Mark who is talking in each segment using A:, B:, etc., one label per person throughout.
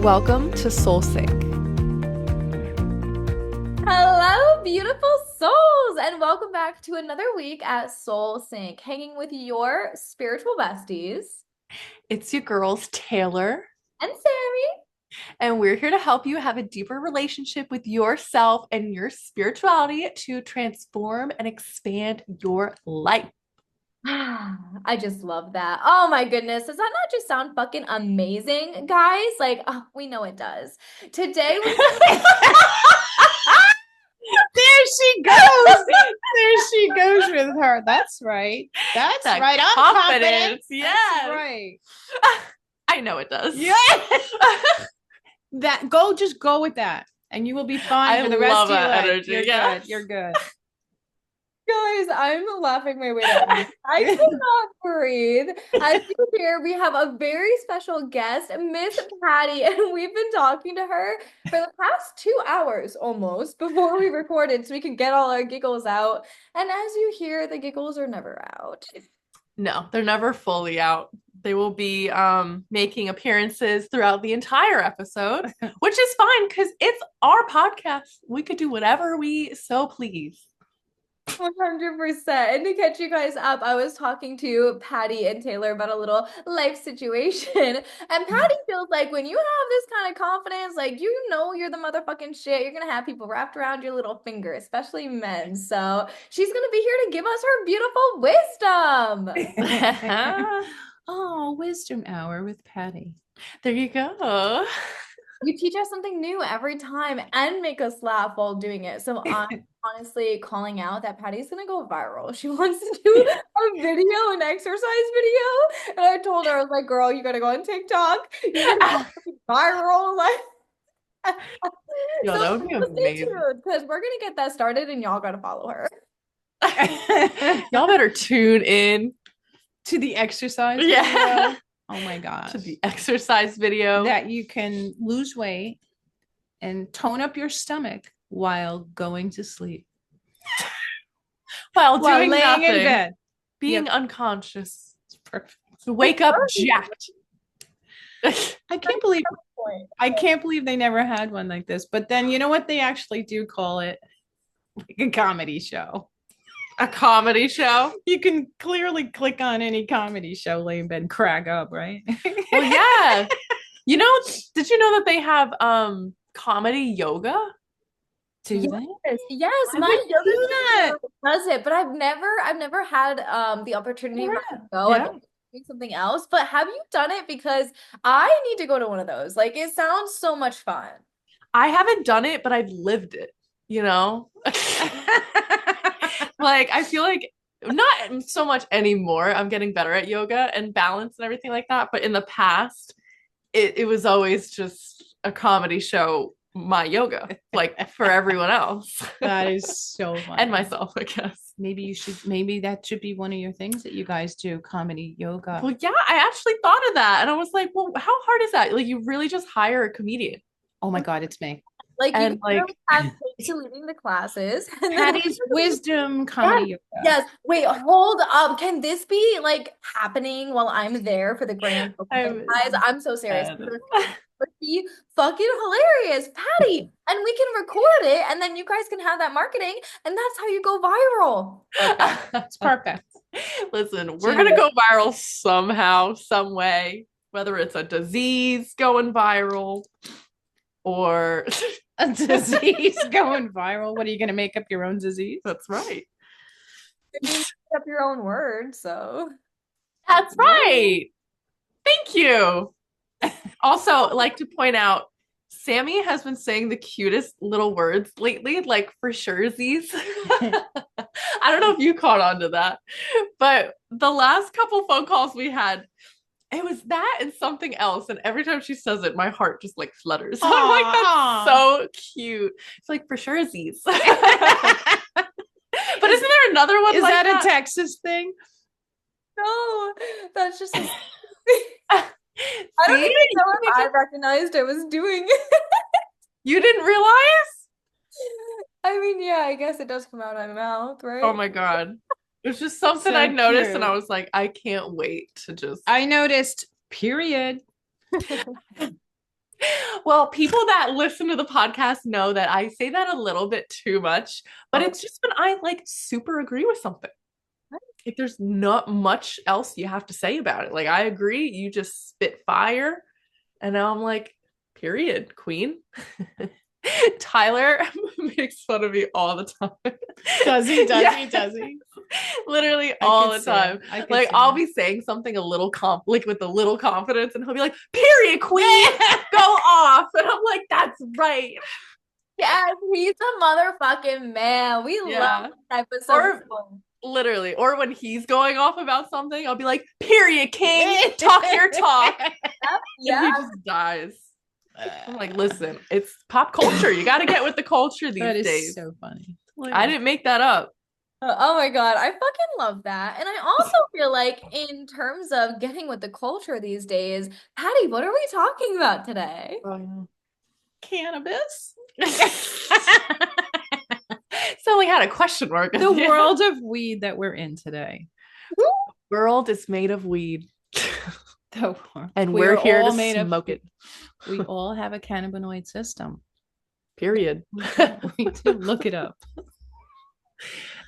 A: Welcome to Soul Sync.
B: Hello, beautiful souls, and welcome back to another week at Soul Sync, hanging with your spiritual besties
A: It's your girls, Taylor,
B: and Sammy.
A: and we're here to help you have a deeper relationship with yourself and your spirituality to transform and expand your life.
B: I just love that. Oh my goodness. Does that not just sound fucking amazing, guys? Like, oh, we know it does. Today we
C: There she goes. There she goes with her. That's right. That's
A: That
C: right. I'm
A: confidence.
C: confident.
A: Yes.
C: That's right.
A: I know it does.
C: Yeah. Just go with that. And you will be fine
A: I
C: for the rest
A: love
C: of your
A: that
C: life.
A: energy.
C: You're
A: Yes.
C: good. You're good.
B: Guys, I'm laughing my way down. I cannot breathe. As you hear, we have a very special guest, Miss Pattie, and we've been talking to her for the past 2 hours almost before we recorded so we could get all our giggles out. And as you hear, the giggles are never out.
A: No, they're never fully out. They will be making appearances throughout the entire episode, which is fine because it's our podcast. We could do whatever we so please.
B: 100%. And to catch you guys up, I was talking to Pattie and Taylor about a little life situation. And Pattie feels like when you have this kind of confidence, like you know you're the motherfucking shit, you're gonna have people wrapped around your little finger, especially men. So she's gonna be here to give us her beautiful wisdom.
C: Oh, wisdom hour with Pattie.
A: There you go.
B: You teach us something new every time and make us laugh while doing it. So I'm honestly calling out that Pattie's gonna go viral. She wants to do a video, an exercise video. And I told her, I was like, girl, you gotta go on TikTok. You're gonna go viral. Like
A: Yo, that would be amazing.
B: because we're gonna get that started and y'all gotta follow her.
A: Y'all better tune in
C: To the exercise
A: Yeah.
C: video. Oh my gosh.
A: to the exercise video.
C: That you can lose weight and tone up your stomach while going to sleep.
A: While
C: While
A: doing
C: laying
A: nothing,
C: in bed.
A: being
C: Yep.
A: unconscious.
C: It's perfect.
A: Wake up jacked.
C: I can't believe they never had one like this. But then you know what? They actually do call it like a comedy show.
A: A comedy show.
C: You can clearly click on any comedy show, lay in bed, and crack up, right?
A: Well, yeah. You know, did you know that they have comedy yoga?
C: Do they?
B: Yes,
C: I
B: my
C: would do
B: yoga
C: that.
B: teacher does it, but I've never had the opportunity
C: Yeah.
B: to go. I've
C: Yeah.
B: been doing something else, but have you done it? Because I need to go to one of those. Like it sounds so much fun.
A: I haven't done it, but I've lived it, you know? Like, I feel like not so much anymore. I'm getting better at yoga and balance and everything like that. But in the past, it was always just a comedy show, my yoga, like for everyone else.
C: That is so fun.
A: And myself, I guess.
C: Maybe that should be one of your things that you guys do, comedy yoga.
A: Well, yeah, I actually thought of that. And I was like, well, how hard is that? Like, you really just hire a comedian.
C: Oh my God, it's me.
B: Like
A: And,
B: you
A: like-
B: literally have kids to leading the classes. And then
C: Patty's wisdom comedy yoga.
B: yes. Wait, hold up. Can this be like happening while I'm there for the grand opening? Guys, I'm so serious.
A: dead.
B: Would be fucking hilarious, Pattie. And we can record it, and then you guys can have that marketing, and that's how you go viral.
C: It's perfect.
A: Listen, we're gonna go viral somehow, some way, whether it's a disease going viral or
C: A disease going viral. What are you going to make up your own disease?
A: that's right.
B: You make up your own word, so
A: That's right. Thank you. Also, like to point out, Sammy has been saying the cutest little words lately, like for surezies. I don't know if you caught on to that, but the last couple phone calls we had, it was that and something else. And every time she says it, my heart just like flutters. I'm like, that's so cute. It's like for surezies. But isn't there another one
C: Is
A: like
C: that a Texas thing?
B: no, that's just. I
A: See?
B: don't even know if I recognized I was doing it.
A: You didn't realize?
B: I mean, yeah, I guess it does come out of my mouth, right?
A: Oh my God. It was just something
C: So
A: I noticed and I
C: cute.
A: was like, I can't wait to just.
C: I noticed, period.
A: Well, people that listen to the podcast know that I say that a little bit too much, but it's just when I like super agree with something. Like there's not much else you have to say about it. Like I agree, you just spit fire, and now I'm like, period, queen. Tyler makes fun of me all the time.
C: Does he?
A: Yeah.
C: Does he?
A: Literally
C: I
A: all
C: could
A: the
C: see
A: time.
C: it. I could
A: Like
C: see
A: I'll
C: it.
A: be saying something a little like with a little confidence, and he'll be like, "Period, queen, go off," and I'm like, "That's right."
B: Yes, he's a motherfucking man. We love
A: Yeah.
B: that type of
A: Or
B: support.
A: literally, or when he's going off about something, I'll be like, "Period, king, talk your talk," and
B: Yeah.
A: he just dies. I'm like, listen, it's pop culture. You got to get with the culture these
C: That is
A: days.
C: so funny.
A: I didn't make that up.
B: Oh my God, I fucking love that. And I also feel like in terms of getting with the culture these days, Patty, what are we talking about today?
C: Cannabis.
A: So we had a question mark.
C: The world of weed that we're in today.
A: World is made of weed. And
C: We
A: we're
C: are
A: here
C: all
A: to
C: made of-
A: smoke it.
C: We all have a cannabinoid system.
A: Period.
C: We do. Look it up.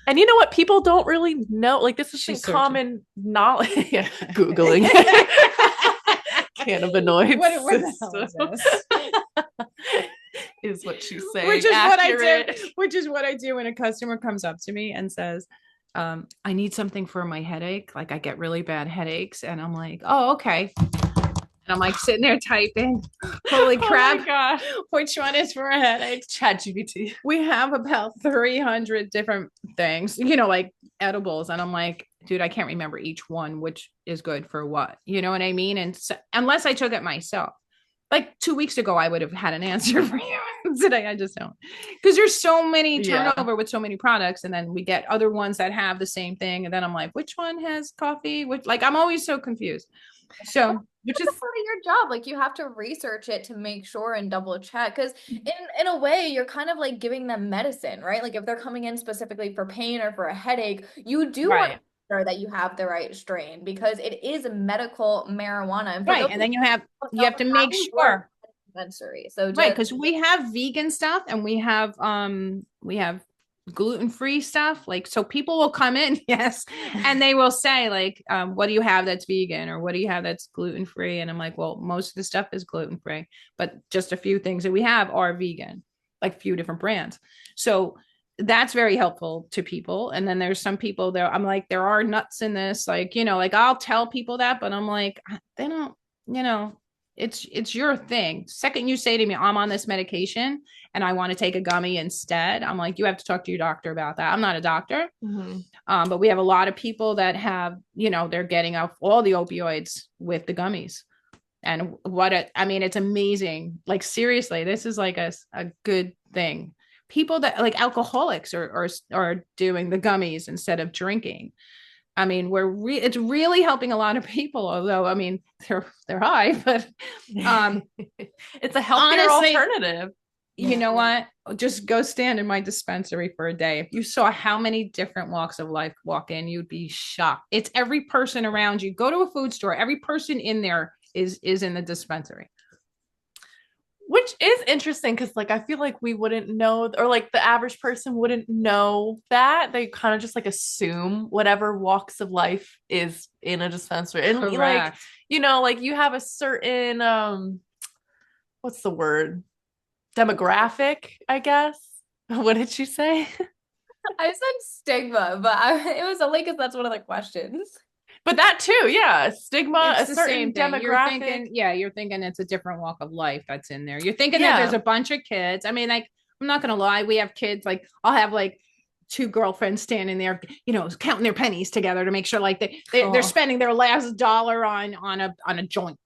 A: And you know what? People don't really know. Like this
C: She's
A: isn't
C: searching.
A: common knowledge. Yeah. Googling cannabinoids.
C: What the hell is this?
A: Is what she's saying.
C: Which is
A: accurate.
C: what I do. Which is what I do when a customer comes up to me and says, I need something for my headache. Like I get really bad headaches. And I'm like, oh, okay. And I'm like sitting there typing. Holy crap.
A: Oh my God.
C: Which one is for a headache?
A: ChatGPT.
C: We have about 300 different things, like edibles. And I'm like, dude, I can't remember each one, which is good for what, you know what I mean? And so, unless I took it myself, like 2 weeks ago, I would have had an answer for you. Today, I just don't. Because there's so many turnover with so many products. And then we get other ones that have the same thing. And then I'm like, which one has coffee? Which, like, I'm always so confused. So,
B: which is part of your job. Like you have to research it to make sure and double check. Because in a way, you're kind of like giving them medicine, right? Like if they're coming in specifically for pain or for a headache, you do want to make sure that you have the right strain because it is medical marijuana. And
C: right. And then you have to make sure.
B: Dispensary. So
C: right, because we have vegan stuff and we have gluten-free stuff. Like, so people will come in, yes, and they will say like, what do you have that's vegan or what do you have that's gluten-free? And I'm like, well, most of the stuff is gluten-free, but just a few things that we have are vegan, like a few different brands. So that's very helpful to people. And then there's some people there, I'm like, there are nuts in this, like, like I'll tell people that, but I'm like, they don't, it's your thing. Second you say to me, I'm on this medication and I want to take a gummy instead, I'm like, you have to talk to your doctor about that. I'm not a doctor. But we have a lot of people that have, they're getting off all the opioids with the gummies. And it's amazing. Like, seriously, this is like a good thing. People that like alcoholics are doing the gummies instead of drinking. I mean, it's really helping a lot of people, although, I mean, they're high, but
A: it's a healthier alternative.
C: You know what? Just go stand in my dispensary for a day. If you saw how many different walks of life walk in, you'd be shocked. It's every person around you. Go to a food store. Every person in there is in the dispensary.
A: Which is interesting because, like, I feel like we wouldn't know, or like the average person wouldn't know that. They kind of just like assume whatever walks of life is in a dispensary. And
C: correct.
A: like you have a certain what's the word? Demographic, I guess. What did she say?
B: I said stigma, but it was only because that's one of the questions.
A: But that too, yeah, stigma,
C: it's
A: a certain demographic.
C: You're thinking it's a different walk of life that's in there. You're thinking that there's a bunch of kids. I mean, like, I'm not gonna lie, we have kids. Like, I'll have like 2 girlfriends standing there, counting their pennies together to make sure like they're spending their last dollar on a joint.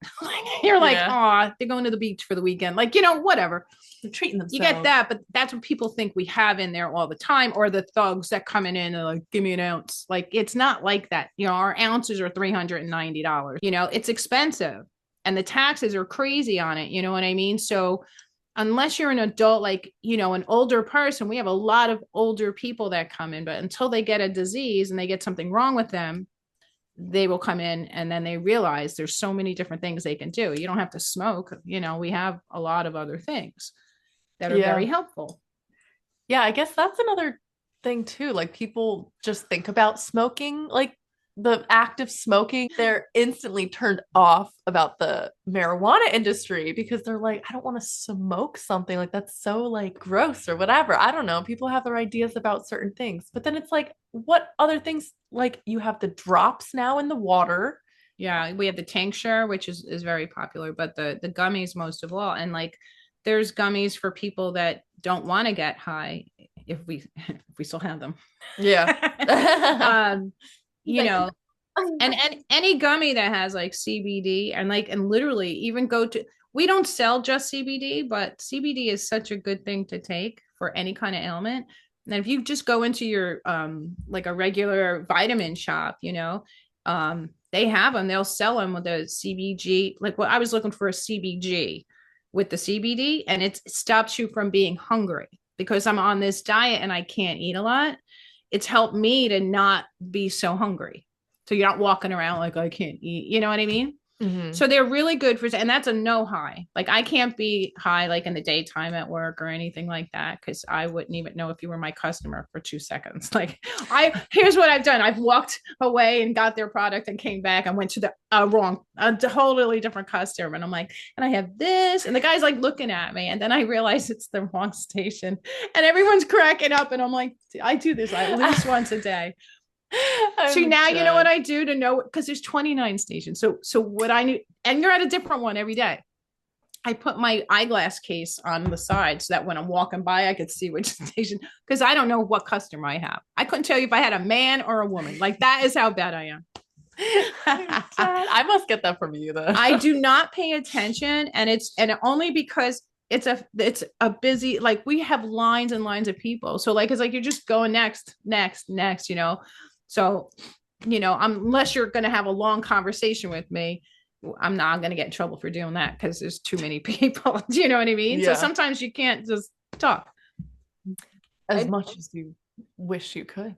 C: You're like, oh, they're going to the beach for the weekend, like, whatever.
A: They're treating themselves.
C: You get that, but that's what people think we have in there all the time, or the thugs that coming in and like, give me an ounce. Like, it's not like that. Our ounces are $390. It's expensive, and the taxes are crazy on it. You know what I mean? So unless you're an adult, like, an older person, we have a lot of older people that come in, but until they get a disease and they get something wrong with them, they will come in and then they realize there's so many different things they can do. You don't have to smoke. You know, we have a lot of other things that are very helpful.
A: Yeah, I guess that's another thing too. Like people just think about smoking, like the act of smoking, they're instantly turned off about the marijuana industry because they're like, I don't want to smoke something like that's so like gross or whatever. I don't know. People have their ideas about certain things. But then it's like, what other things? Like you have the drops now in the water.
C: Yeah, we have the tincture, which is very popular, but the gummies most of all. And like there's gummies for people that don't want to get high if we still have them.
A: Yeah.
C: You know, and any gummy that has like CBD and literally even we don't sell just CBD, but CBD is such a good thing to take for any kind of ailment. And if you just go into your like a regular vitamin shop, you know, they have them, they'll sell them with a CBG. Like I was looking for a CBG with the CBD, and it stops you from being hungry because I'm on this diet and I can't eat a lot. It's helped me to not be so hungry. So you're not walking around like I can't eat, you know what I mean?
A: Mm-hmm.
C: So they're really good for, and that's a no high. Like I can't be high like in the daytime at work or anything like that because I wouldn't even know if you were my customer for 2 seconds. Like here's what I've done. I've walked away and got their product and came back and went to the a totally different customer. And I'm like, and I have this, and the guy's like looking at me, and then I realize it's the wrong station, and everyone's cracking up, and I'm like, I do this at least once a day. So now you know what I do to know, because there's 29 stations. So what I knew, and you're at a different one every day. I put my eyeglass case on the side so that when I'm walking by, I could see which station, because I don't know what customer I have. I couldn't tell you if I had a man or a woman. Like that is how bad I am.
A: I must get that from you though.
C: I do not pay attention, and only because it's a busy, like we have lines and lines of people. So like it's like you're just going next, you know. So, you know, unless you're going to have a long conversation with me, I'm not going to get in trouble for doing that because there's too many people. Do you know what I mean? Yeah. So sometimes you can't just talk
A: as much as you wish you could.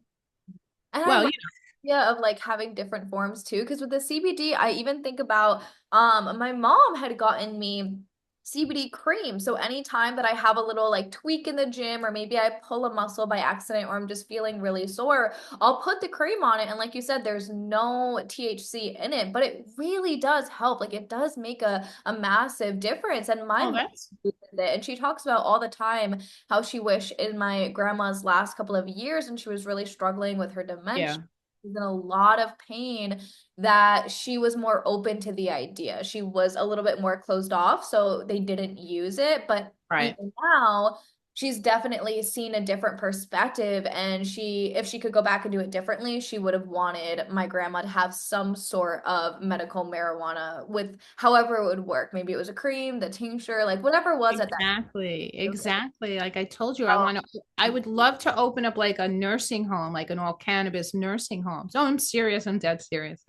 B: And well, you know, idea of like having different forms too, because with the CBD, I even think about my mom had gotten me CBD cream. So anytime that I have a little like tweak in the gym, or maybe I pull a muscle by accident, or I'm just feeling really sore, I'll put the cream on it. And like you said, there's no THC in it, but it really does help. Like it does make a massive difference. And my mom did it, and she talks about all the time how she wished in my grandma's last couple of years, and she was really struggling with her dementia. Yeah. In a lot of pain, that she was more open to the idea. She was a little bit more closed off, so they didn't use it. But even now, she's definitely seen a different perspective, and if she could go back and do it differently, she would have wanted my grandma to have some sort of medical marijuana with however it would work. Maybe it was a cream, the tincture, like whatever it was at that.
C: Exactly. Like I told you, I would love to open up like a nursing home, like an all cannabis nursing home. So I'm serious. I'm dead serious.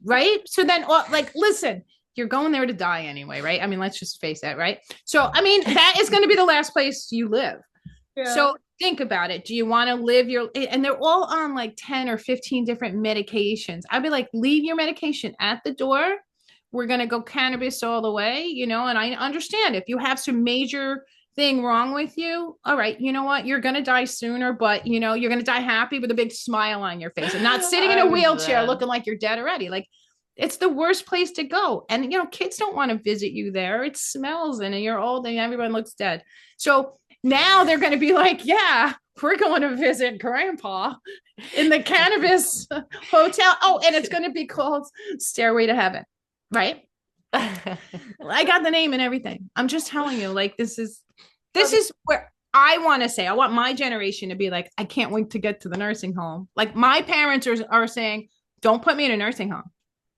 C: Right. So then like, listen, you're going there to die anyway, right? I mean, let's just face it, right? So, I mean, that is going to be the last place you live. Yeah. So think about it. Do you want to live and they're all on like 10 or 15 different medications. I'd be like, leave your medication at the door. We're going to go cannabis all the way, you know, and I understand if you have some major thing wrong with you, all right, you know what, you're gonna die sooner, but you know, you're gonna die happy with a big smile on your face and not sitting in a wheelchair looking like you're dead already. Like it's the worst place to go. And you know, kids don't want to visit you there. It smells and you're old and everyone looks dead. So now they're going to be like, yeah, we're going to visit grandpa in the cannabis hotel. Oh, and it's going to be called Stairway to Heaven, right? I got the name and everything. I'm just telling you, like, this is where I want to say, I want my generation to be like, I can't wait to get to the nursing home. Like my parents are saying, don't put me in a nursing home.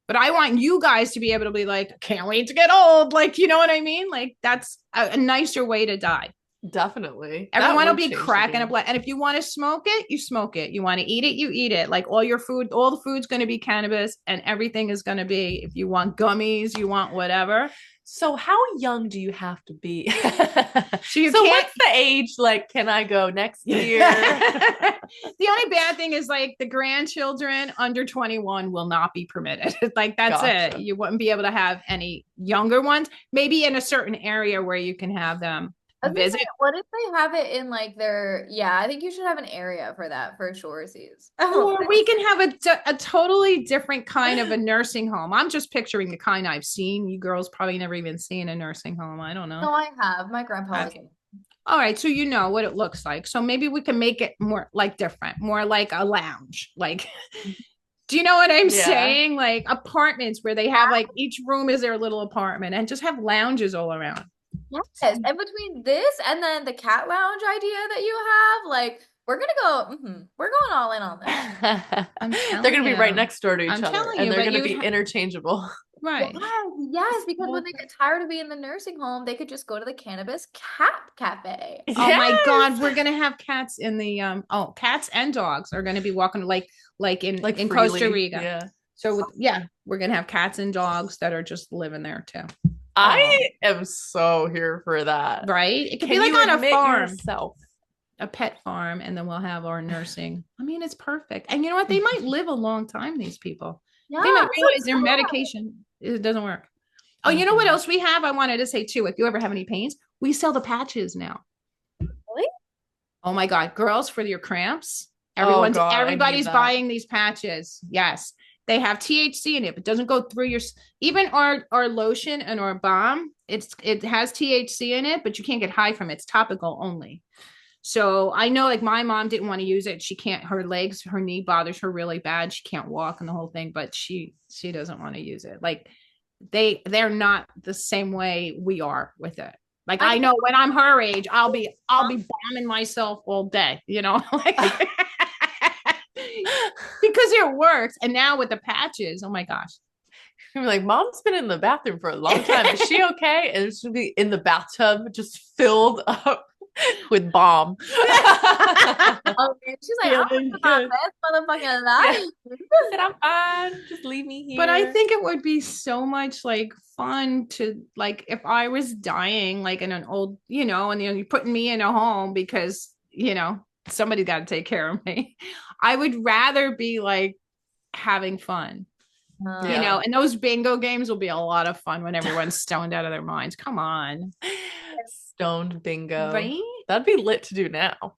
C: But I want you guys to be able to be like, can't wait to get old. Like, you know what I mean? Like that's a nicer way to die.
A: Definitely.
C: Everyone will be cracking a blood. And if you want to smoke it, you smoke it. You want to eat it, you eat it. Like all the food's going to be cannabis and everything is going to be, if you want gummies, you want whatever.
A: So how young do you have to be?
C: So you
A: So
C: can't.
A: what's the age? Like, can I go next year?
C: The only bad thing is like the grandchildren under 21 will not be permitted. Like that's
A: Gotcha.
C: it. You wouldn't be able to have any younger ones. Maybe in a certain area where you can have them
B: I was gonna say,
C: visit.
B: what if they have it in like their, yeah, I think you should have an area for that for shoresies.
C: Or we can have a totally different kind of a nursing home. I'm just picturing the kind I've seen. You girls probably never even seen a nursing home. I don't know.
B: No, I have. My grandpa was
C: Okay.
B: in.
C: All right, so you know what it looks like. So maybe we can make it more like different, more like a lounge. Like, do you know what I'm
A: Yeah.
C: saying? Like apartments where they have like each room is their little apartment and just have lounges all around.
B: Yes. And between this and then the cat lounge idea that you have, like we're gonna go, we're going all in on this.
C: I'm
A: They're
C: telling
A: gonna be
C: you.
A: right next door to each
C: I'm
A: other,
C: telling
A: and
C: you,
A: they're
C: but
A: gonna be
C: you'd
A: interchangeable.
C: right.
B: Yes, because when they get tired of being in the nursing home, they could just go to the Cannabis Cat Cafe.
C: Oh my God,
A: Yes!
C: we're gonna have cats in the cats and dogs are gonna be walking like in
A: Like
C: in
A: freely.
C: Costa Rica.
A: Yeah.
C: So yeah, we're gonna have cats and dogs that are just living there too.
A: I am so here for that.
C: Right? It could
A: Can
C: be like
A: you
C: on a
A: admit
C: farm,
A: yourself?
C: a pet farm, and then we'll have our nursing. I mean, it's perfect. And you know what? They might live a long time, these people.
B: Yeah,
C: They might
B: that's
C: realize
B: so
C: their
B: cool.
C: medication it doesn't work. Oh, you know what else we have? I wanted to say too, if you ever have any pains, we sell the patches now.
B: Really?
C: Oh my God, girls, for your cramps.
A: Oh God, I need
C: Everybody's
A: that.
C: buying these patches. Yes. They have THC in it. It doesn't go through your even our lotion and our balm. It has THC in it, but you can't get high from it. It's topical only. So I know like my mom didn't want to use it. She can't, her knee bothers her really bad. She can't walk and the whole thing, but she doesn't want to use it. Like they're not the same way we are with it. Like I know when I'm her age, I'll be bombing myself all day, you know, like because it works. And now with the patches, oh my gosh.
A: You're like, Mom's been in the bathroom for a long time. Is she okay? And she'll be in the bathtub, just filled up with balm.
B: Oh, man. She's like, I'm
A: Feeling
B: my
A: good.
B: best motherfucking life.
A: I said, I'm fine. Just leave me here.
C: But I think it would be so much like fun to like if I was dying like in an old, you know, and you're putting me in a home because, you know, somebody got to take care of me. I would rather be like having fun. You know, and those bingo games will be a lot of fun when everyone's stoned out of their minds. Come on.
A: Stoned bingo.
C: Right?
A: That'd be lit to do now.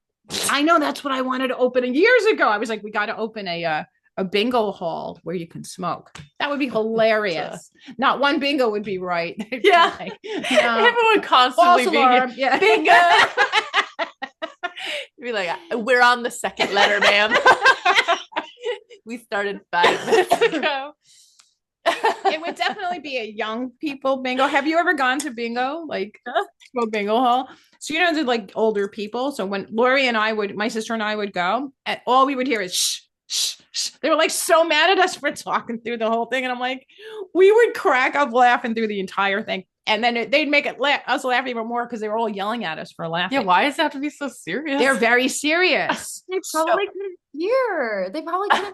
C: I know that's what I wanted to open years ago. I was like, we got to open a bingo hall where you can smoke. That would be hilarious. Not one bingo would be right.
A: Yeah.
C: Like,
A: Everyone constantly being
C: yeah.
A: bingo. Be like, we're on the second letter, ma'am. We started 5 minutes ago.
C: It would definitely be a young people bingo. Have you ever gone to bingo? Like to a bingo hall? So you know, they're like older people. So when Lori and my sister and I would go, and all we would hear is shh, shh, shh. They were like so mad at us for talking through the whole thing. And I'm like, we would crack up laughing through the entire thing. And then they'd make us laugh even more because they were all yelling at us for laughing.
A: Yeah, why does it have to be so serious?
C: They're very serious.
B: They probably couldn't hear. They probably couldn't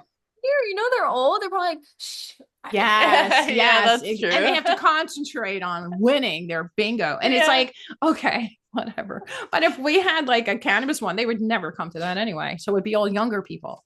B: hear. You know, they're old. They're probably like, shh.
C: Yes,
A: Yeah,
C: yes.
A: that's true.
C: And they have to concentrate on winning their bingo. And it's like, okay, whatever. But if we had like a cannabis one, they would never come to that anyway. So it would be all younger people.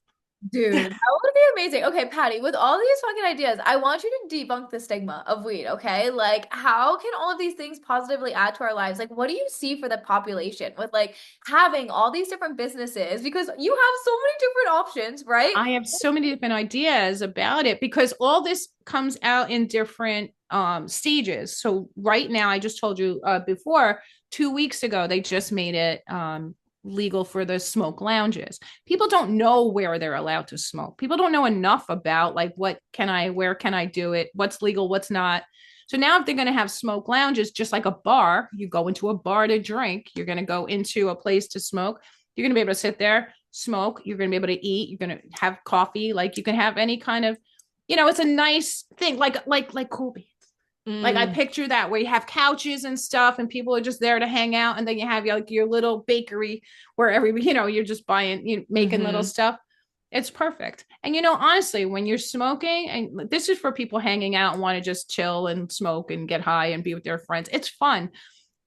B: Dude, that would be amazing. Okay, Pattie, with all these fucking ideas, I want you to debunk the stigma of weed, okay? Like, how can all of these things positively add to our lives? Like, what do you see for the population with like having all these different businesses? Because you have so many different options, right?
C: I have so many different ideas about it because all this comes out in different stages. So right now, I just told you before, 2 weeks ago, they just made it legal for the smoke lounges. People don't know where they're allowed to smoke. People don't know enough about like where can I do it, what's legal, what's not. So now if they're going to have smoke lounges, just like a bar, you go into a bar to drink, you're going to go into a place to smoke, you're going to be able to sit there, smoke, you're going to be able to eat, you're going to have coffee, like you can have any kind of, you know, it's a nice thing, like Cool Beans. Like I picture that where you have couches and stuff and people are just there to hang out. And then you have like your little bakery where you're just buying, making little stuff. It's perfect. And honestly, when you're smoking, and this is for people hanging out and want to just chill and smoke and get high and be with their friends, it's fun.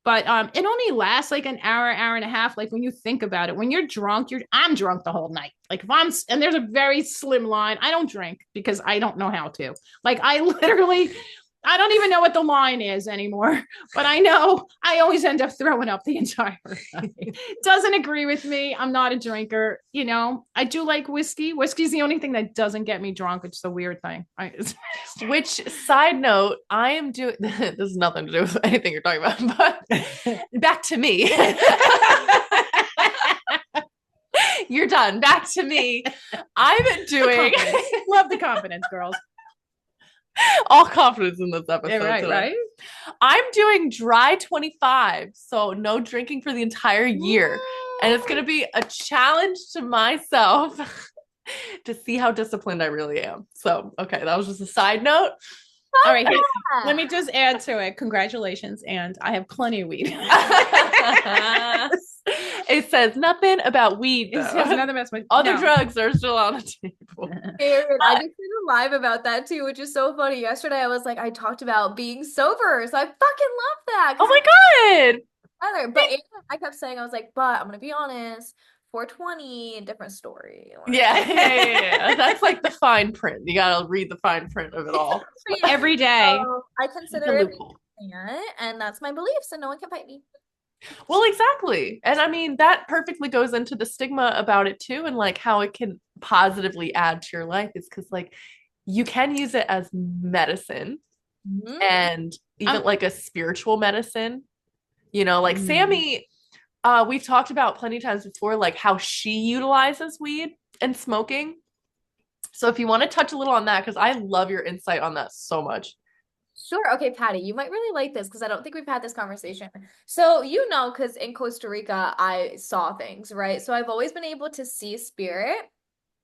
C: But it only lasts like an hour and a half. Like when you think about it, when you're drunk, I'm drunk the whole night. Like if and there's a very slim line. I don't drink because I don't know how to. Like I don't even know what the line is anymore, but I know I always end up throwing up the entire night. Doesn't agree with me. I'm not a drinker. I do like whiskey. Whiskey's the only thing that doesn't get me drunk. It's the weird thing.
A: Which, side note, I am doing this is nothing to do with anything you're talking about, but back to me. You're done. Back to me. I'm doing
C: love the confidence, girls.
A: All confidence in this episode.
C: Yeah, right.
A: I'm doing dry 25, so no drinking for the entire year. And it's going to be a challenge to myself to see how disciplined I really am. So, okay, that was just a side note.
C: All right, let me just add to it. Congratulations, and I have plenty of weed.
A: It says nothing about weed.
C: It says nothing about
A: other drugs are still on the table.
B: I just did a live about that too, which is so funny. Yesterday, I was like, I talked about being sober, so I fucking love that.
A: Oh my god!
B: But I kept saying, I was like, but I'm gonna be honest. 420, different story.
A: Yeah. That's like the fine print. You gotta read the fine print of it all
C: every day.
B: So I consider it, and that's my beliefs, and no one can fight me.
A: Well, exactly. And I mean, that perfectly goes into the stigma about it too, and like how it can positively add to your life is because like you can use it as medicine and even like a spiritual medicine, like Sammy, we've talked about plenty of times before, like how she utilizes weed and smoking. So if you want to touch a little on that, because I love your insight on that so much.
B: Sure. Okay, Pattie, you might really like this because I don't think we've had this conversation. So, because in Costa Rica, I saw things, right? So I've always been able to see spirit.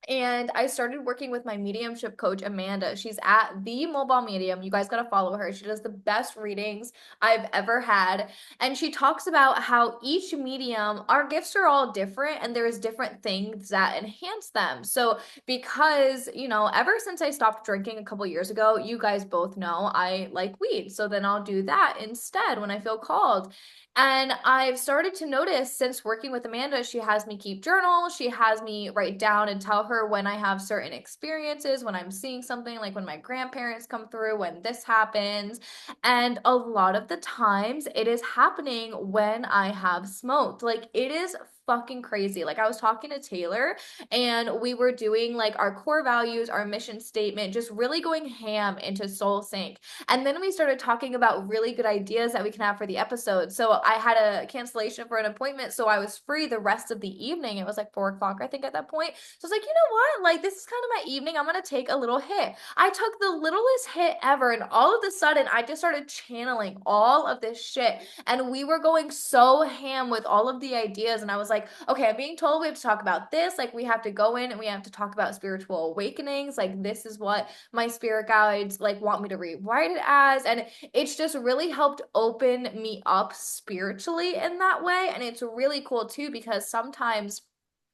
B: And I started working with my mediumship coach, Amanda. She's at The Mobile Medium. You guys got to follow her. She does the best readings I've ever had. And she talks about how each medium, our gifts are all different and there's different things that enhance them. So because, ever since I stopped drinking a couple years ago, you guys both know I like weed. So then I'll do that instead when I feel called. And I've started to notice since working with Amanda, she has me keep journals. She has me write down and tell her when I have certain experiences, when I'm seeing something, like when my grandparents come through, when this happens. And a lot of the times it is happening when I have smoked. Like it is fucking crazy. Like I was talking to Taylor and we were doing like our core values, our mission statement, just really going ham into Soul Sync. And then we started talking about really good ideas that we can have for the episode. So I had a cancellation for an appointment, so I was free the rest of the evening. It was like 4 o'clock, I think, at that point. So I was like, you know what? Like, this is kind of my evening. I'm gonna take a little hit. I took the littlest hit ever, and all of a sudden, I just started channeling all of this shit. And we were going so ham with all of the ideas. And I was like, okay, I'm being told we have to talk about this. Like, we have to go in and we have to talk about spiritual awakenings. Like, this is what my spirit guides like want me to rewrite it as. And it's just really helped open me up spiritually in that way. And it's really cool too, because sometimes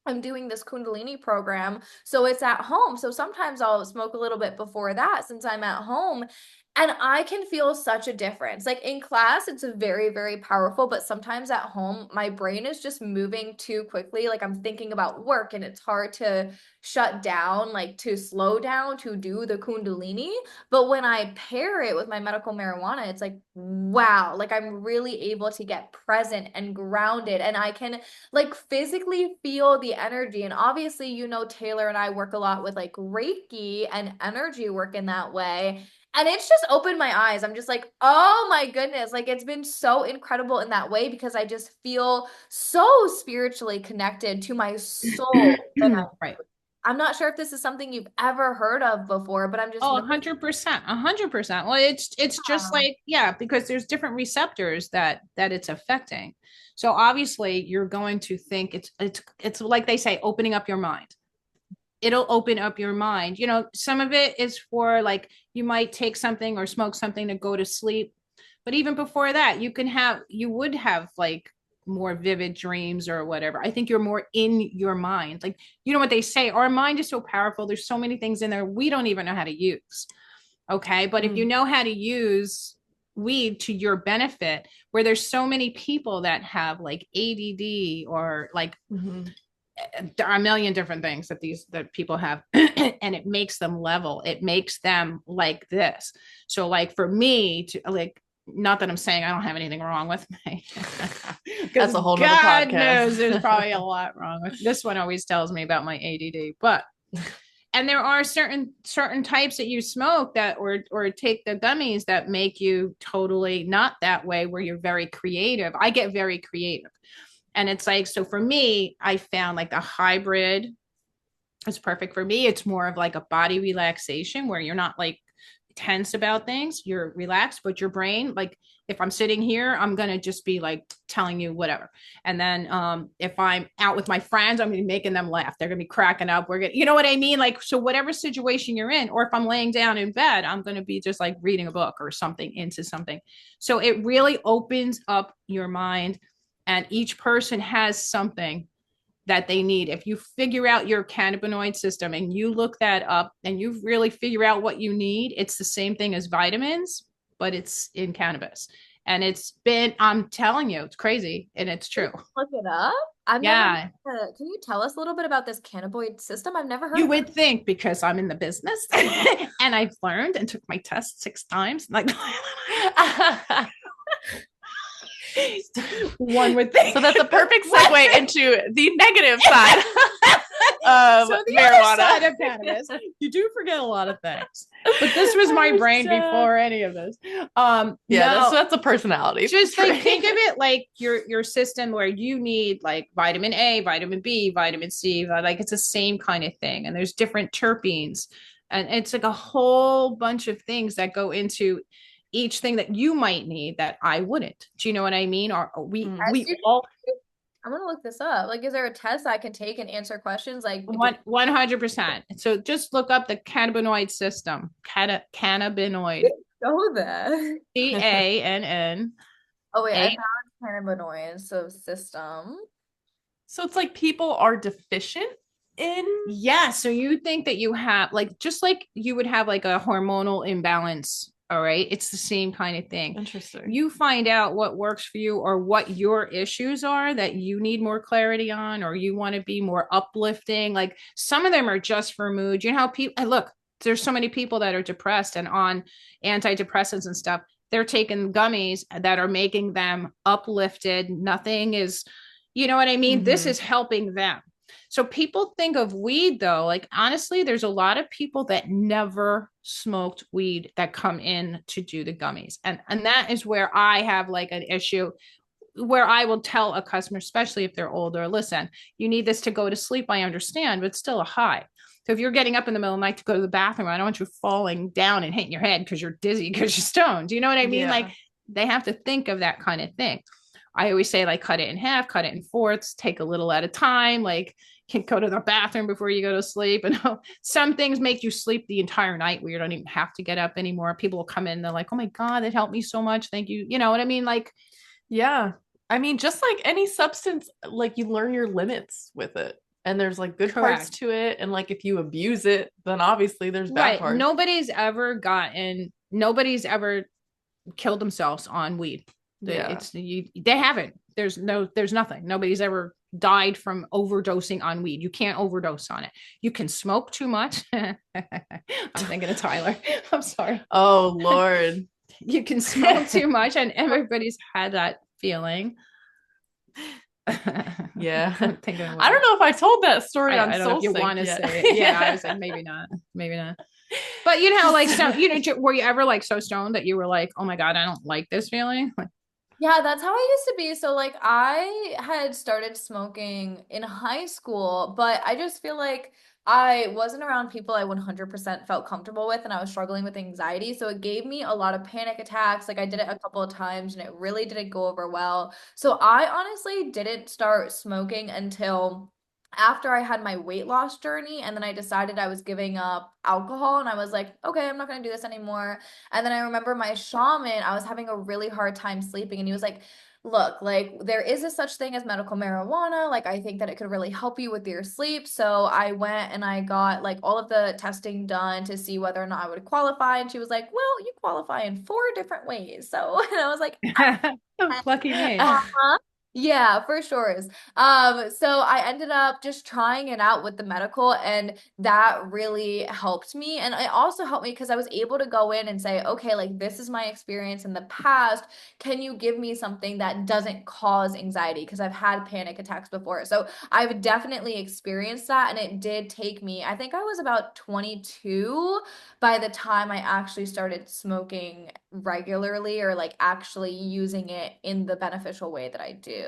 B: I'm doing this Kundalini program, so it's at home. So sometimes I'll smoke a little bit before that since I'm at home. And I can feel such a difference. Like in class, it's very, very powerful, but sometimes at home, my brain is just moving too quickly. Like I'm thinking about work and it's hard to shut down, like to slow down to do the Kundalini. But when I pair it with my medical marijuana, it's like, wow, like I'm really able to get present and grounded and I can like physically feel the energy. And obviously, Taylor and I work a lot with like Reiki and energy work in that way. And it's just opened my eyes. I'm just like, oh my goodness. Like it's been so incredible in that way because I just feel so spiritually connected to my soul.
C: Right.
B: I'm not sure if this is something you've ever heard of before, but I'm just
C: 100%, 100%. Well, it's just like, yeah, because there's different receptors that it's affecting. So obviously you're going to think it's like they say, opening up your mind. It'll open up your mind. Some of it is for like, you might take something or smoke something to go to sleep. But even before that, you would have like more vivid dreams or whatever. I think you're more in your mind. Like, you know what they say, our mind is so powerful. There's so many things in there we don't even know how to use. Okay. But if you know how to use weed to your benefit, where there's so many people that have like ADD or like there are a million different things that people have and it makes them level, it makes them like this. So like for me to like, not that I'm saying I don't have anything wrong with me.
A: That's a whole nother
C: God
A: podcast.
C: knows there's probably a lot wrong with this one. Always tells me about my ADD, but and there are certain types that you smoke that or take the gummies that make you totally not that way, where you're very creative. I get very creative. And it's like, so for me, I found like a hybrid is perfect for me. It's more of like a body relaxation where you're not like tense about things. You're relaxed, but your brain, like if I'm sitting here, I'm going to just be like telling you whatever. And then if I'm out with my friends, I'm going to be making them laugh. They're going to be cracking up. We're going to, you know what I mean? Like, so whatever situation you're in, or if I'm laying down in bed, I'm going to be just like reading a book or something into something. So it really opens up your mind. And each person has something that they need. If you figure out your cannabinoid system and you look that up and you really figure out what you need, it's the same thing as vitamins, but it's in cannabis. And it's been, I'm telling you, it's crazy and it's true.
B: Look it up.
C: Yeah.
B: Can you tell us a little bit about this cannabinoid system? I've never heard
C: You
B: of
C: would think because I'm in the business and I've learned and took my test 6 times. Like, one would think.
A: So that's a perfect segue into the negative side of
C: so the
A: marijuana.
C: other side of cannabis, you do forget a lot of things. But this was my brain before any of this.
A: That's a personality.
C: Just like think of it like your system where you need like vitamin A, vitamin B, vitamin C, like it's the same kind of thing. And there's different terpenes. And it's like a whole bunch of things that go into each thing that you might need that I wouldn't. Do you know what I mean? Or we all.
B: I'm gonna look this up. Like, is there a test I can take and answer questions? Like
C: 100%. So just look up the cannabinoid system. Cannabinoid.
B: Go there.
C: CANN.
B: Oh wait, I found cannabinoids. So system.
A: So it's like people are deficient in.
C: Yeah. So you think that you have like just like you would have like a hormonal imbalance. All right. It's the same kind of thing.
A: Interesting.
C: You find out what works for you or what your issues are that you need more clarity on, or you want to be more uplifting. Like some of them are just for mood. You know how people look, there's so many people that are depressed and on antidepressants and stuff. They're taking gummies that are making them uplifted. Nothing is, you know what I mean? This is helping them. So people think of weed though, like honestly, there's a lot of people that never smoked weed that come in to do the gummies. And that is where I have like an issue where I will tell a customer, especially if they're older, listen, you need this to go to sleep. I understand, but it's still a high. So if you're getting up in the middle of the night to go to the bathroom, I don't want you falling down and hitting your head because you're dizzy because you're stoned. Do you know what I mean? Yeah. Like they have to think of that kind of thing. I always say like cut it in half, cut it in fourths, take a little at a time. Like you can go to the bathroom before you go to sleep. And some things make you sleep the entire night where you don't even have to get up anymore. People will come in, they're like, oh my God, it helped me so much. Thank you. You know what I mean? Like,
A: yeah. I mean, just like any substance, like you learn your limits with it. And there's like good parts to it. And like if you abuse it, then obviously there's bad parts.
C: Nobody's ever killed themselves on weed. Yeah. They haven't. There's nothing. Nobody's ever died from overdosing on weed. You can't overdose on it. You can smoke too much. I'm thinking of Tyler. I'm sorry.
A: Oh Lord.
C: You can smoke too much, and everybody's had that feeling.
A: Yeah. I don't know if I told that story on
C: I don't
A: Soul
C: know if you
A: Sync
C: want to
A: yet.
C: say it. Yeah, I was like, maybe not. But you know, like so, you know, were you ever like so stoned that you were like, oh my God, I don't like this feeling? Like,
B: yeah, that's how I used to be. So like I had started smoking in high school, but I just feel like I wasn't around people I 100% felt comfortable with, and I was struggling with anxiety. So it gave me a lot of panic attacks. Like I did it a couple of times and it really didn't go over well. So I honestly didn't start smoking until after I had my weight loss journey, and then I decided I was giving up alcohol, and I was like, okay, I'm not going to do this anymore. And then I remember my shaman, I was having a really hard time sleeping, and he was like, look, like there is a such thing as medical marijuana. Like I think that it could really help you with your sleep. So I went and I got like all of the testing done to see whether or not I would qualify. And she was like, well, you qualify in 4 different ways. So, and I was like,
C: Lucky me.
B: uh-huh. Yeah, for sure. So I ended up just trying it out with the medical, and that really helped me. And it also helped me because I was able to go in and say, okay, like this is my experience in the past. Can you give me something that doesn't cause anxiety? Because I've had panic attacks before. So I've definitely experienced that. And it did take me, I think I was about 22 by the time I actually started smoking regularly, or like actually using it in the beneficial way that I do.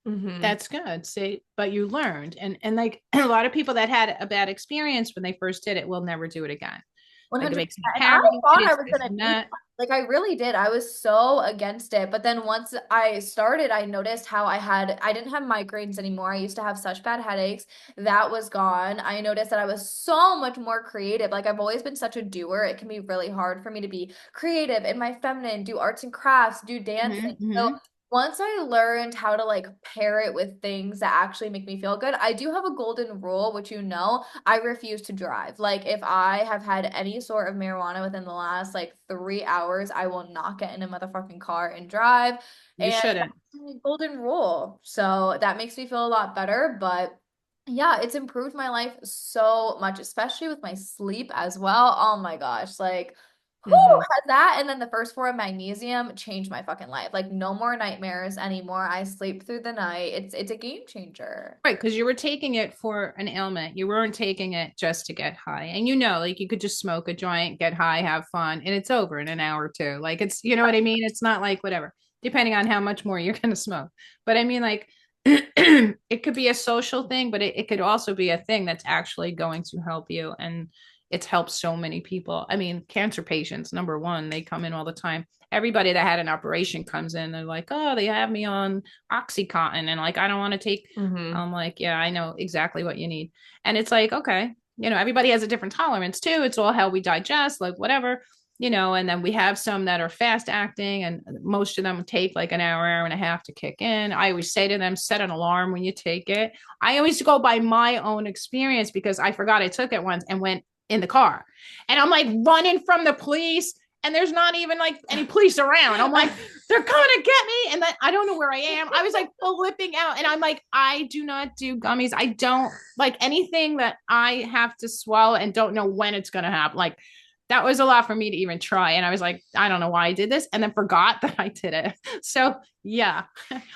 A: Mhm.
C: That's good. See, but you learned, and like a lot of people that had a bad experience when they first did it will never do it again. Like it
B: 100%.
C: makes them
B: And I
C: paranoid.
B: thought I
C: It's
B: was
C: this
B: gonna
C: and
B: be
C: that.
B: like, I really did. I was so against it. But then once I started, I noticed how I didn't have migraines anymore. I used to have such bad headaches. That was gone. I noticed that I was so much more creative. Like I've always been such a doer. It can be really hard for me to be creative in my feminine, do arts and crafts, do dancing. So
C: Mm-hmm.
B: once I learned how to like pair it with things that actually make me feel good, I do have a golden rule, which I refuse to drive. Like if I have had any sort of marijuana within the last like 3 hours, I will not get in a motherfucking car and drive.
C: You
B: And
C: shouldn't.
B: that's my golden rule. So that makes me feel a lot better. But yeah, it's improved my life so much, especially with my sleep as well. Oh my gosh. Like, who
A: Mhm.
B: has that? And then the first four of magnesium changed my fucking life. Like no more nightmares anymore. I sleep through the night. It's a game changer.
C: Right, because you were taking it for an ailment. You weren't taking it just to get high. And you know, like you could just smoke a joint, get high, have fun, and it's over in an hour or two. Like it's, you know what I mean? It's not like whatever, depending on how much more you're going to smoke. But I mean, like, it could be a social thing, but it could also be a thing that's actually going to help you. And it's helped so many people. I mean, cancer patients, number one, they come in all the time. Everybody that had an operation comes in, they're like, oh, they have me on Oxycontin. And like, I don't want to take,
A: Mhm.
C: I'm like, yeah, I know exactly what you need. And it's like, okay, you know, everybody has a different tolerance too. It's all how we digest, like whatever, you know, and then we have some that are fast acting, and most of them take like an hour, hour and a half to kick in. I always say to them, set an alarm when you take it. I always go by my own experience because I forgot I took it once and went in the car. And I'm like running from the police, and there's not even like any police around. I'm like, they're coming to get me. And then I don't know where I am. I was like flipping out. And I'm like, I do not do gummies. I don't like anything that I have to swallow and don't know when it's going to happen. Like that was a lot for me to even try. And I was like, I don't know why I did this. And then forgot that I did it. So yeah,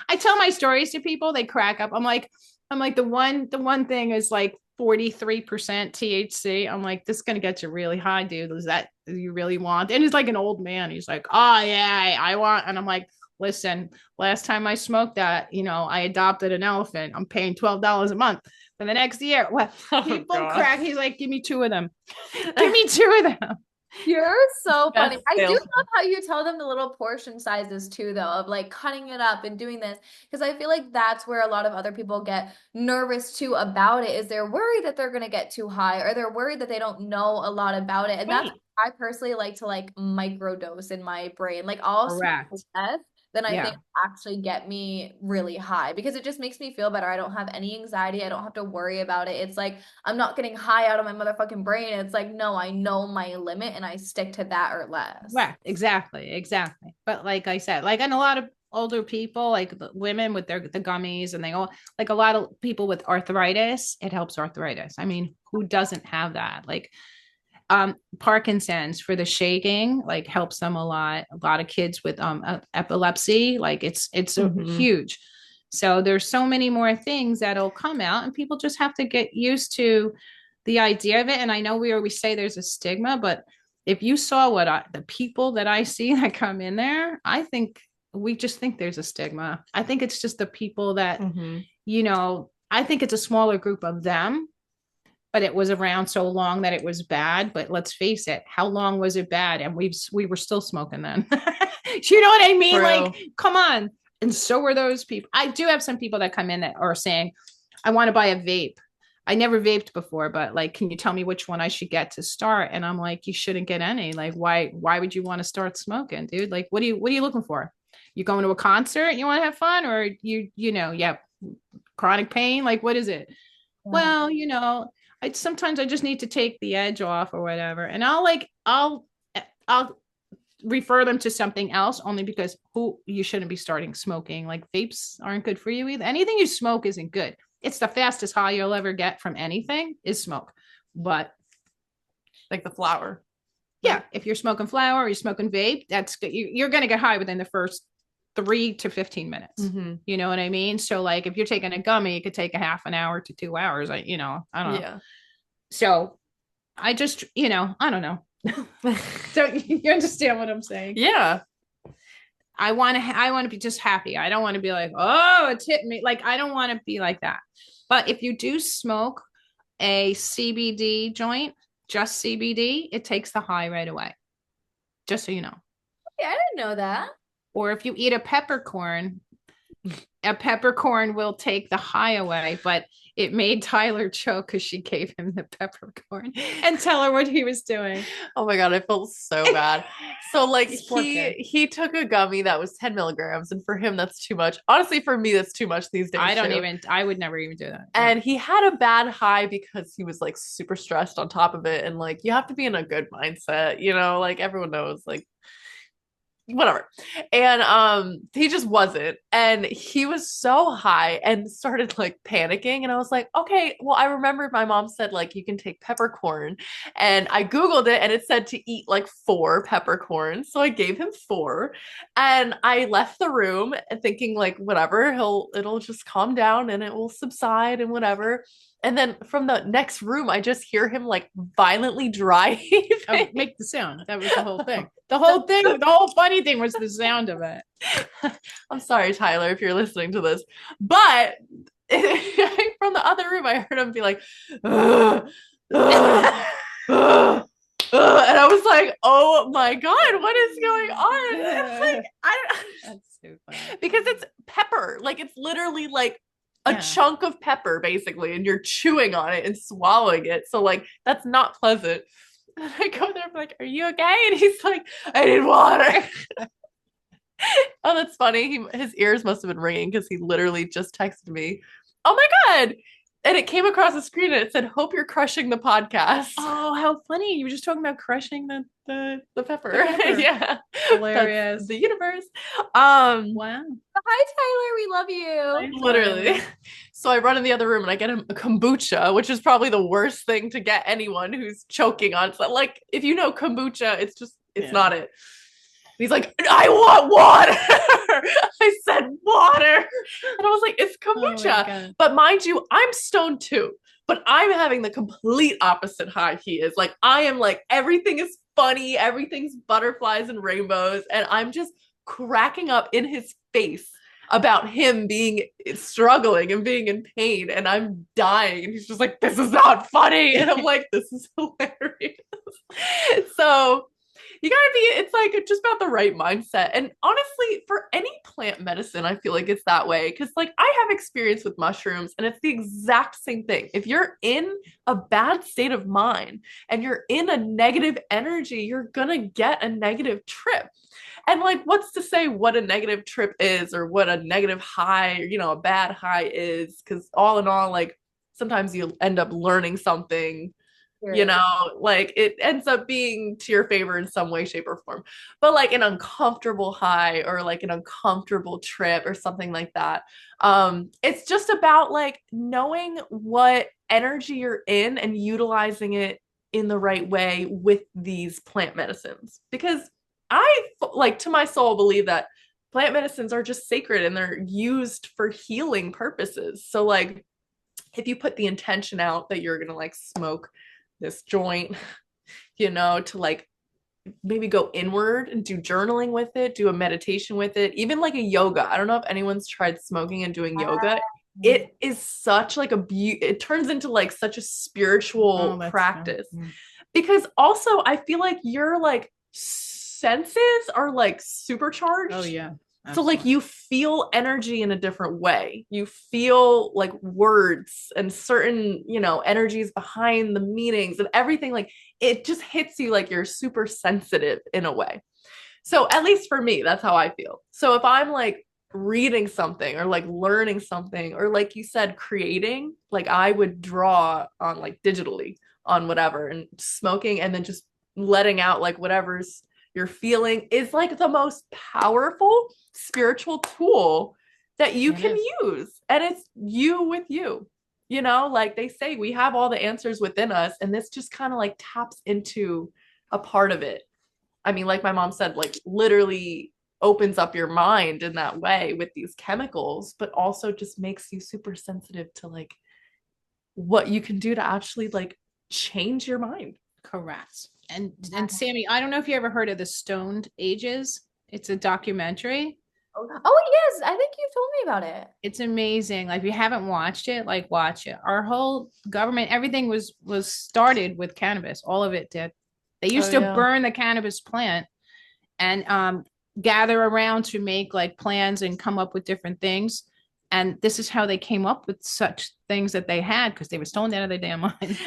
C: I tell my stories to people. They crack up. I'm like, the one thing is like 43% THC. I'm like, this is gonna get you really high, dude. Is that you really want? And he's like an old man. He's like, oh yeah, I want. And I'm like, listen, last time I smoked that, you know, I adopted an elephant. I'm paying $12 a month for the next year. What
A: Oh
C: people
A: God.
C: crack? He's like, give me two of them. Give me two of them.
B: You're so funny.
A: Best
B: I do
A: sales.
B: love how you tell them the little portion sizes too, though, of like cutting it up and doing this. Because I feel like that's where a lot of other people get nervous too about it, is they're worried that they're gonna get too high, or they're worried that they don't know a lot about it. And that's
C: Right.
B: I personally like to like microdose in my brain. Like I'll smoke
C: Correct.
B: less than I
C: Yeah.
B: think actually get me really high, because it just makes me feel better. I don't have any anxiety. I don't have to worry about it. It's like I'm not getting high out of my motherfucking brain. It's like, no, I know my limit and I stick to that or less.
C: Right. Exactly. Exactly. But like I said, like, and a lot of older people, like the women with the gummies, and they all like a lot of people with arthritis, it helps arthritis. I mean, who doesn't have that? Like Parkinson's for the shaking, like helps them a lot. A lot of kids with epilepsy, like it's a
A: Mhm.
C: huge. So there's so many more things that'll come out, and people just have to get used to the idea of it. And I know we always say there's a stigma, but if you saw the people that I see that come in there, I think we just think there's a stigma. I think it's just the people that,
A: Mhm.
C: you know, I think it's a smaller group of them, but it was around so long that it was bad. But let's face it, how long was it bad? And we were still smoking then. You know what I mean?
A: True.
C: Like, come on. And so were those people. I do have some people that come in that are saying, I want to buy a vape. I never vaped before, but like, can you tell me which one I should get to start? And I'm like, you shouldn't get any. Like, why would you want to start smoking, dude? Like, what are you looking for? You going to a concert? You want to have fun, or yeah, chronic pain? Like, what is it? Well, I sometimes I just need to take the edge off or whatever. And I'll refer them to something else only because you shouldn't be starting smoking. Like vapes aren't good for you either. Anything you smoke isn't good. It's the fastest high you'll ever get from anything is smoke. But
A: like the flower.
C: Yeah, if you're smoking flower or you're smoking vape, that's good. You're going to get high within the first 3 to 15 minutes.
A: Mm-hmm.
C: You know what I mean? So like if you're taking a gummy, it could take a half an hour to 2 hours. I don't know.
A: Yeah.
C: So I just, I don't know. So you understand what I'm saying?
A: Yeah.
C: I want to be just happy. I don't want to be like, oh, it's hit me. Like, I don't want to be like that. But if you do smoke a CBD joint, just CBD, it takes the high right away. Just so you know.
B: Yeah, I didn't know that.
C: Or if you eat a peppercorn will take the high away, but it made Tyler choke because she gave him the peppercorn and tell her what he was doing.
A: Oh my God, I felt so bad. So like he took a gummy that was 10 milligrams, and for him that's too much. Honestly, for me that's too much these days.
C: I would never even do that.
A: And he had a bad high because he was like super stressed on top of it. And like you have to be in a good mindset, like everyone knows, like whatever. And he just wasn't, and he was so high and started like panicking, and I was like, okay, well, I remembered my mom said like you can take peppercorn, and I googled it and it said to eat like 4 peppercorns, so I gave him 4, and I left the room thinking like whatever, it'll just calm down and it will subside and whatever. And then from the next room, I just hear him like violently dry heaving.
C: Make the sound. That was the whole thing. The whole funny thing was the sound of it.
A: I'm sorry, Tyler, if you're listening to this. But from the other room, I heard him be like, ugh, ugh, ugh, ugh. And I was like, oh my God, what is going on? It's like,
C: That's so funny.
A: Because it's pepper. Like it's literally like a chunk of pepper basically, and you're chewing on it and swallowing it. So like that's not pleasant. And I go there, I'm like, are you okay? And he's like, I need water. Oh, that's funny. His ears must have been ringing because he literally just texted me, oh my God. And it came across the screen and it said, hope you're crushing the podcast.
C: Oh, how funny. You were just talking about crushing the
A: pepper.
C: The pepper.
A: Yeah.
C: Hilarious.
A: That's the universe.
C: Wow.
B: Hi, Tyler. We love you.
A: Literally. So I run in the other room and I get him a kombucha, which is probably the worst thing to get anyone who's choking on. So like, if you know kombucha, it's not it. He's like, I want water. I said water. And I was like, it's kombucha. But mind you, I'm stoned too. But I'm having the complete opposite high he is. Like, I am like, everything is funny. Everything's butterflies and rainbows. And I'm just cracking up in his face about him being struggling and being in pain. And I'm dying. And he's just like, this is not funny. And I'm like, this is hilarious. So it's like just about the right mindset. And honestly, for any plant medicine, I feel like it's that way. Cause like I have experience with mushrooms and it's the exact same thing. If you're in a bad state of mind and you're in a negative energy, you're gonna get a negative trip. And like, what's to say what a negative trip is or what a negative high, a bad high is? Cause all in all, like sometimes you end up learning something. Like it ends up being to your favor in some way, shape, or form. But like an uncomfortable high or like an uncomfortable trip or something like that. It's just about like knowing what energy you're in and utilizing it in the right way with these plant medicines. Because I like to my soul believe that plant medicines are just sacred and they're used for healing purposes. So like if you put the intention out that you're gonna like smoke this joint, to like maybe go inward and do journaling with it, do a meditation with it, even like a yoga. I don't know if anyone's tried smoking and doing yoga. It is such like it turns into like such a spiritual practice. Because also I feel like your like senses are like supercharged.
C: Oh yeah.
A: So like you feel energy in a different way. You feel like words and certain, energies behind the meanings and everything. Like it just hits you like you're super sensitive in a way. So at least for me, that's how I feel. So if I'm like reading something or like learning something or like you said, creating, like I would draw on like digitally on whatever and smoking and then just letting out like whatever's you're feeling is like the most powerful spiritual tool that you can use. And it's you with you. Like they say, we have all the answers within us. And this just kind of like taps into a part of it. I mean, like my mom said, like literally opens up your mind in that way with these chemicals, but also just makes you super sensitive to like what you can do to actually like change your mind.
C: Correct. And Sammy, I don't know if you ever heard of the Stoned Ages. It's a documentary.
B: Oh yes, I think you've told me about it.
C: It's amazing. Like if you haven't watched it, like watch it. Our whole government, everything was started with cannabis. All of it did. They used to burn the cannabis plant and gather around to make like plans and come up with different things. And this is how they came up with such things that they had because they were stoned out of their damn mind.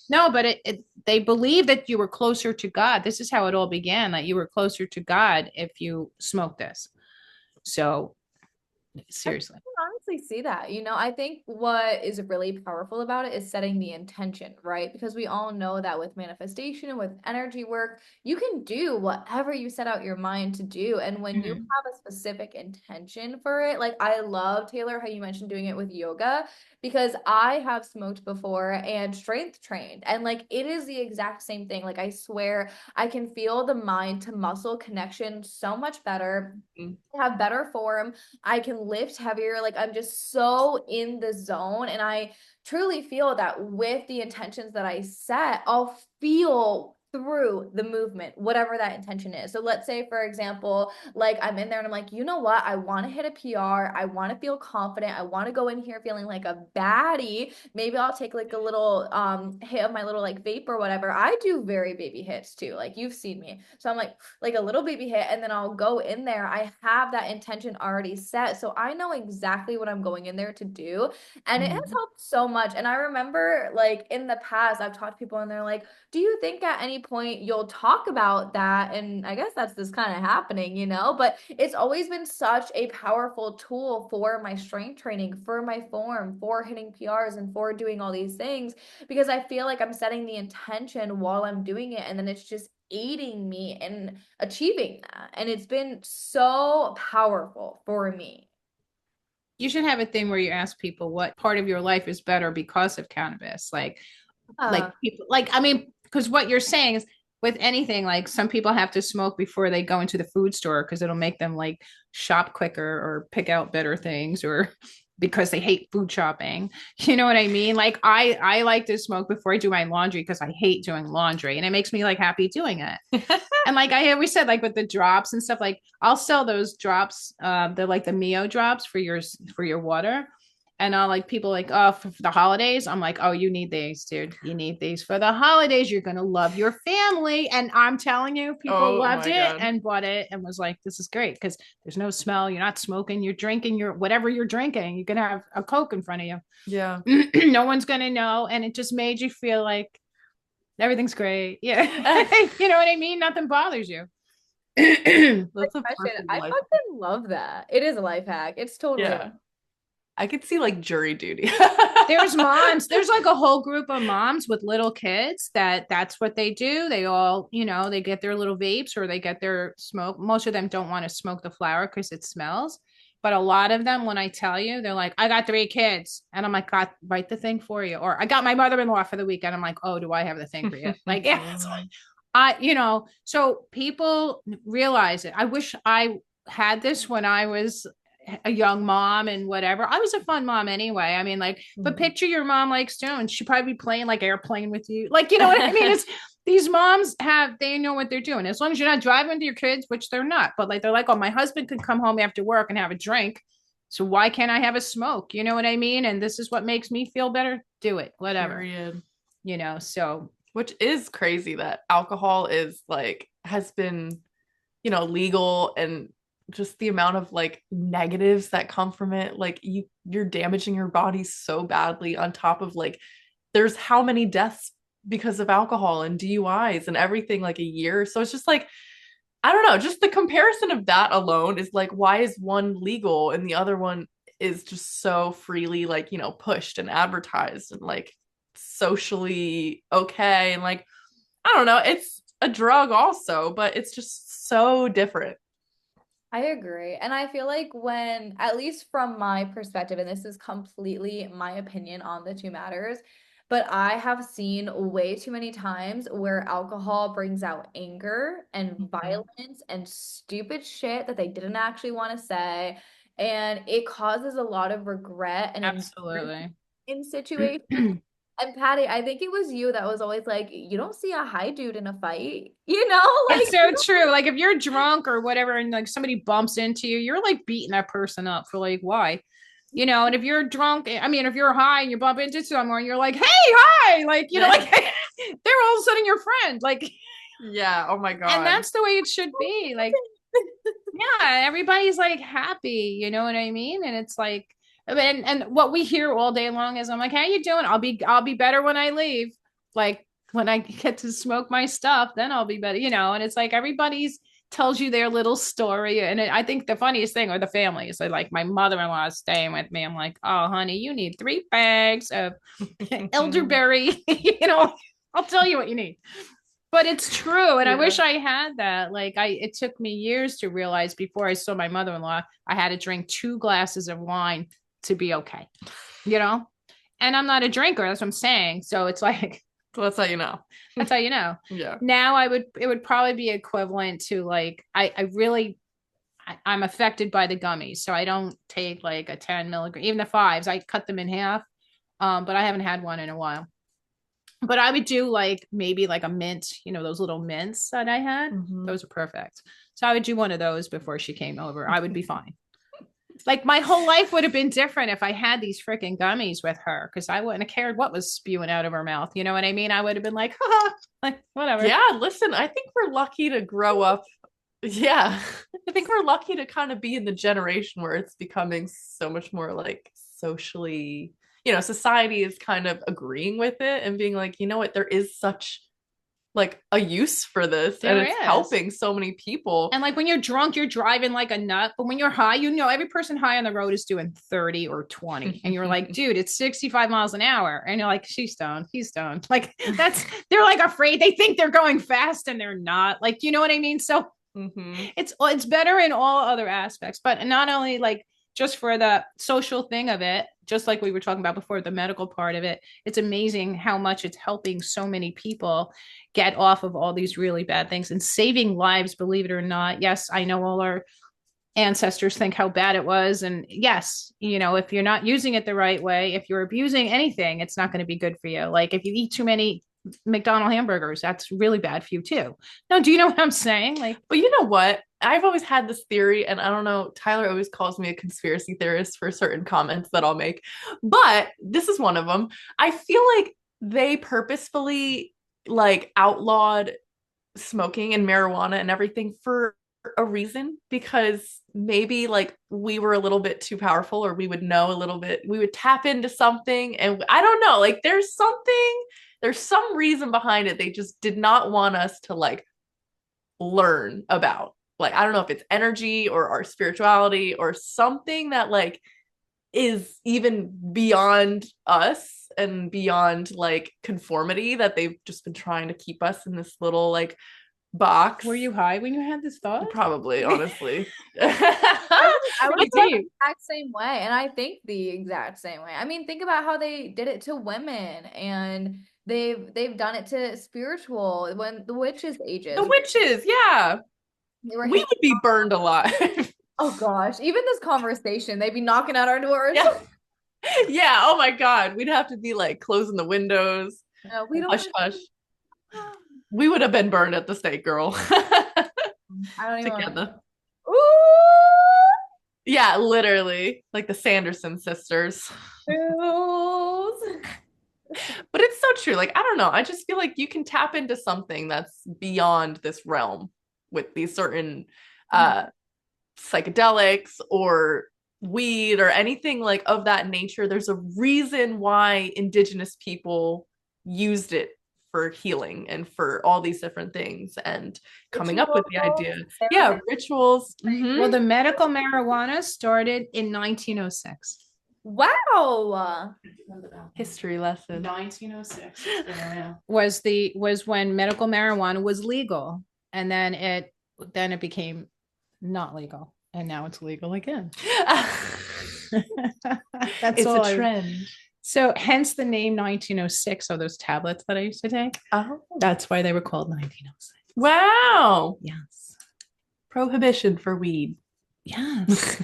C: No, but they believed that you were closer to God. This is how it all began, that you were closer to God if you smoked this. So seriously.
B: I can honestly see that. I think what is really powerful about it is setting the intention, right? Because we all know that with manifestation and with energy work, you can do whatever you set out your mind to do. And when you have a specific intention for it, like I love, Taylor, how you mentioned doing it with yoga, because I have smoked before and strength trained. And like it is the exact same thing. Like I swear I can feel the mind to muscle connection so much better, have better form. I can lift heavier. Like I'm just so in the zone. And I truly feel that with the intentions that I set, I'll feel through the movement, whatever that intention is. So let's say, for example, like I'm in there and I'm like, you know what? I want to hit a PR. I want to feel confident. I want to go in here feeling like a baddie. Maybe I'll take like a little hit of my little like vape or whatever. I do very baby hits too. Like you've seen me. So I'm like a little baby hit, and then I'll go in there. I have that intention already set. So I know exactly what I'm going in there to do. And it has helped so much. And I remember like in the past, I've talked to people and they're like, do you think at any point you'll talk about that? And I guess that's this kind of happening, but it's always been such a powerful tool for my strength training, for my form, for hitting PRs, and for doing all these things, because I feel like I'm setting the intention while I'm doing it. And then it's just aiding me in achieving that. And it's been so powerful for me.
C: You should have a thing where you ask people what part of your life is better because of cannabis. Like people, like, I mean, because what you're saying is with anything, like some people have to smoke before they go into the food store because it'll make them like shop quicker or pick out better things, or because they hate food shopping. You know what I mean? Like I like to smoke before I do my laundry because I hate doing laundry and it makes me like happy doing it. And like I always said, like with the drops and stuff, like I'll sell those drops. They're like the Mio drops for your water. And like people like, oh, for the holidays. I'm like, oh, you need these, dude. You need these for the holidays. You're gonna love your family. And I'm telling you, people loved it and bought it and was like, this is great because there's no smell. You're not smoking. You're drinking your whatever you're drinking. You're gonna have a Coke in front of you.
A: Yeah.
C: No one's gonna know. And it just made you feel like everything's great. Yeah. You know what I mean? Nothing bothers you.
B: That's a question. I fucking love that. It is a life hack. It's totally.
A: Yeah. I could see like jury duty.
C: There's moms. There's like a whole group of moms with little kids that's what they do. They all, they get their little vapes or they get their smoke. Most of them don't want to smoke the flower because it smells. But a lot of them, when I tell you, they're like, I got 3 kids. And I'm like, God, write the thing for you. Or I got my mother-in-law for the weekend. I'm like, oh, do I have the thing for you? Like, yeah. So people realize it. I wish I had this when I was a young mom and whatever. I was a fun mom anyway. I mean, like, but picture your mom like Stone. She'd probably be playing like airplane with you. Like, you know what I mean? It's these moms they know what they're doing. As long as you're not driving to your kids, which they're not, but like, they're like, oh, my husband could come home after work and have a drink. So why can't I have a smoke? You know what I mean? And this is what makes me feel better. Do it, whatever.
A: Period.
C: So.
A: Which is crazy that alcohol is like, has been, legal and just the amount of like negatives that come from it. Like you're damaging your body so badly on top of like there's how many deaths because of alcohol and DUIs and everything like a year. So it's just like I don't know, just the comparison of that alone is like why is one legal and the other one is just so freely like, you know, pushed and advertised and like socially okay and like I don't know, it's a drug also, but it's just so different.
B: I agree. And I feel like when, at least from my perspective, and this is completely my opinion on the two matters, but I have seen way too many times where alcohol brings out anger and
A: Mhm.
B: violence and stupid shit that they didn't actually want to say. And it causes a lot of regret and embarrassment
C: Absolutely.
B: in situations. And Patty, I think it was you that was always like, you don't see a high dude in a fight, you know?
C: It's
B: Like,
C: so true. Like if you're drunk or whatever and like somebody bumps into you, you're like beating that person up for like why? You know, and if you're drunk, I mean, if you're high and you bump into someone, you're like, hey, hi, like, you know, like they're all of a sudden your friend. Like,
A: Yeah, oh my
C: and
A: God.
C: that's the way it should be. Like, yeah, everybody's like happy, you know what I mean? And it's like, and what we hear all day long is I'm like, how you doing? I'll be better when I leave. Like when I get to smoke my stuff, then I'll be better, you know. And it's like everybody's tells you their little story. And I think the funniest thing are the families. Like my mother-in-law is staying with me. I'm like, oh honey, you need 3 bags of elderberry, you know, I'll tell you what you need, but it's true. And I
A: Yeah.
C: wish I had that. Like it took me years to realize before I saw my mother-in-law, I had to drink 2 glasses of wine to be okay, you know? And I'm not a drinker. That's what I'm saying. So it's like,
A: So that's how you know.
C: that's how you know.
A: Yeah.
C: Now it would probably be equivalent to like, I'm affected by the gummies. So I don't take like a 10 milligram, even the fives, I cut them in half. But I haven't had one in a while, but I would do like maybe like a mint, you know, those little mints that I had.
A: Mhm.
C: Those are perfect. So I would do one of those before she came over. I would be fine. Like my whole life would have been different if I had these freaking gummies with her because I wouldn't have cared what was spewing out of her mouth. You know what I mean? I would have been like, haha, like whatever.
A: Yeah, listen, I think we're lucky to grow up. Yeah. I think we're lucky to kind of be in the generation where it's becoming so much more like socially, you know, society is kind of agreeing with it and being like, you know what, there is such like a use for this and it's
C: There is.
A: helping so many people.
C: And like when you're drunk, you're driving like a nut. But when you're high, you know, every person high on the road is doing 30 or 20. And you're like, dude, it's 65 miles an hour. And you're like, she's stoned. He's stoned. Like they're like afraid. They think they're going fast and they're not. Like, you know what I mean? So
A: Mhm.
C: it's better in all other aspects, but not only like just for the social thing of it, just like we were talking about before, the medical part of it. It's amazing how much it's helping so many people get off of all these really bad things and saving lives, believe it or not. Yes, I know all our ancestors think how bad it was, and yes, you know, if you're not using it the right way, if you're abusing anything, it's not going to be good for you. Like if you eat too many McDonald hamburgers, that's really bad for you too. No, do you know what I'm saying? Like,
A: But you know what? I've always had this theory, and I don't know, Tyler always calls me a conspiracy theorist for certain comments that I'll make, but this is one of them. I feel like they purposefully like outlawed smoking and marijuana and everything for a reason because maybe like we were a little bit too powerful or we would know a little bit, we would tap into something and I don't know, like there's some reason behind it. They just did not want us to like learn about. Like, I don't know if it's energy or our spirituality or something that like is even beyond us and beyond like conformity that they've just been trying to keep us in this little like box.
C: were you high when you had this thought?
A: Probably, honestly.
B: I would
C: Pretty
B: feel the
C: deep.
B: exact same way, and I think the exact same way. I mean, think about how they did it to women, and they've done it to spiritual when the witches'
A: The
B: ages.
A: witches, yeah.
B: They were
A: We
B: hanging.
A: would be burned alive.
B: Oh gosh, even this conversation, they'd be knocking at our doors.
A: Yeah. Yeah. Oh my God. We'd have to be like closing the windows.
B: No, we don't
A: Hush,
B: want
A: hush.
B: to.
A: We would have been burned at the stake, girl.
B: I don't even want to.
A: Together.
B: Ooh,
A: Yeah, literally. Like the Sanderson sisters.
B: feels.
A: But it's so true. Like, I don't know. I just feel like you can tap into something that's beyond this realm with these certain uh psychedelics or weed or anything like of that nature. There's a reason why indigenous people used it for healing and for all these different things and coming up with the idea. Yeah, rituals.
C: Well, the medical marijuana started in 1906.
B: Wow.
A: History lesson.
C: 1906 was when medical marijuana was legal, and then it became not legal, and now it's legal again. That's
A: it's a trend.
C: So hence the name 1906 of those tablets that I used to take.
A: Oh,
C: that's why they were called 1906.
A: Wow.
C: Yes.
A: Prohibition for weed.
C: Yes.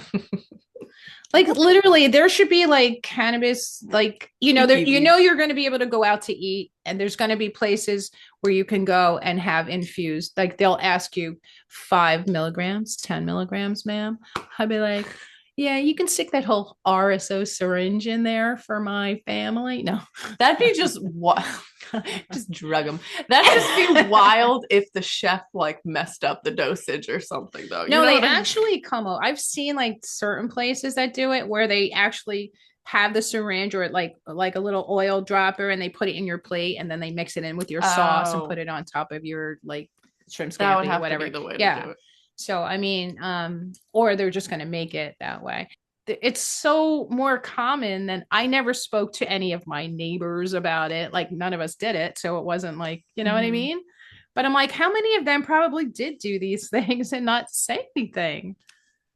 C: Like literally there should be like cannabis, like, you know, there, you know, you're going to be able to go out to eat, and there's going to be places where you can go and have infused, like they'll ask you 5 milligrams, 10 milligrams, ma'am. I'd be like, yeah, you can stick that whole RSO syringe in there for my family. No,
A: that'd be just what, just drug them. That'd just be wild if the chef like messed up the dosage or something, though.
C: No, they actually come out. I've seen like certain places that do it where they actually have the syringe or like a little oil dropper, and they put it in your plate, and then they mix it in with your sauce and put it on top of your like shrimp scampi or whatever.
A: The way
C: yeah.
A: to do it.
C: So, I mean, or they're just going to make it that way. It's so more common than I never spoke to any of my neighbors about it. Like none of us did it. So it wasn't like, you know what I mean? But I'm like, how many of them probably did do these things and not say anything?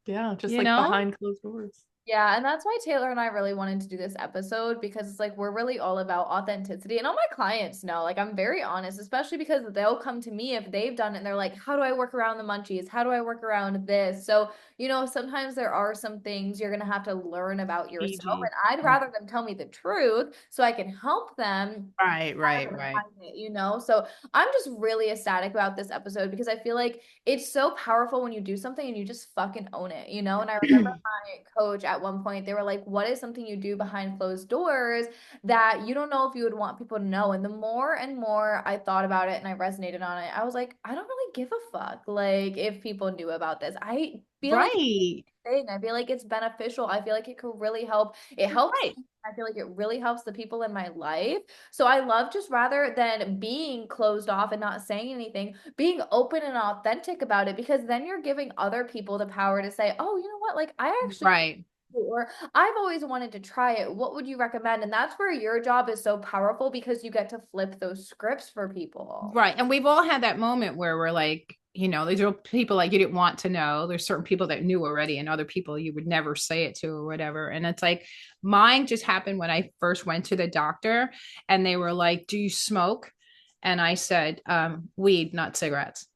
A: Yeah. Just like behind closed doors.
B: Yeah, and that's why Taylor and I really wanted to do this episode, because it's like we're really all about authenticity, and all my clients know, like I'm very honest, especially because they'll come to me if they've done it and they're like, how do I work around the munchies? How do I work around this? So, you know, sometimes there are some things you're going to have to learn about yourself, and I'd rather them tell me the truth so I can help them.
C: Right.
B: It, you know, so I'm just really ecstatic about this episode because I feel like it's so powerful when you do something and you just fucking own it, you know? And I remember my coach at one point, they were like, what is something you do behind closed doors that you don't know if you would want people to know? And the more and more I thought about it and I resonated on it, I was like, I don't really give a fuck like if people knew about this. I feel like I feel like it's beneficial. I feel like it could really help. It helps. I feel like it really helps the people in my life. So I love, just rather than being closed off and not saying anything, being open and authentic about it, because then you're giving other people the power to say, oh, you know what? Like I actually or I've always wanted to try it. What would you recommend? And that's where your job is so powerful, because you get to flip those scripts for people.
C: Right. And we've all had that moment where we're like, you know, these are people like you didn't want to know. There's certain people that knew already, and other people you would never say it to or whatever. And it's like, mine just happened when I first went to the doctor, and they were like, do you smoke? And I said, weed, not cigarettes.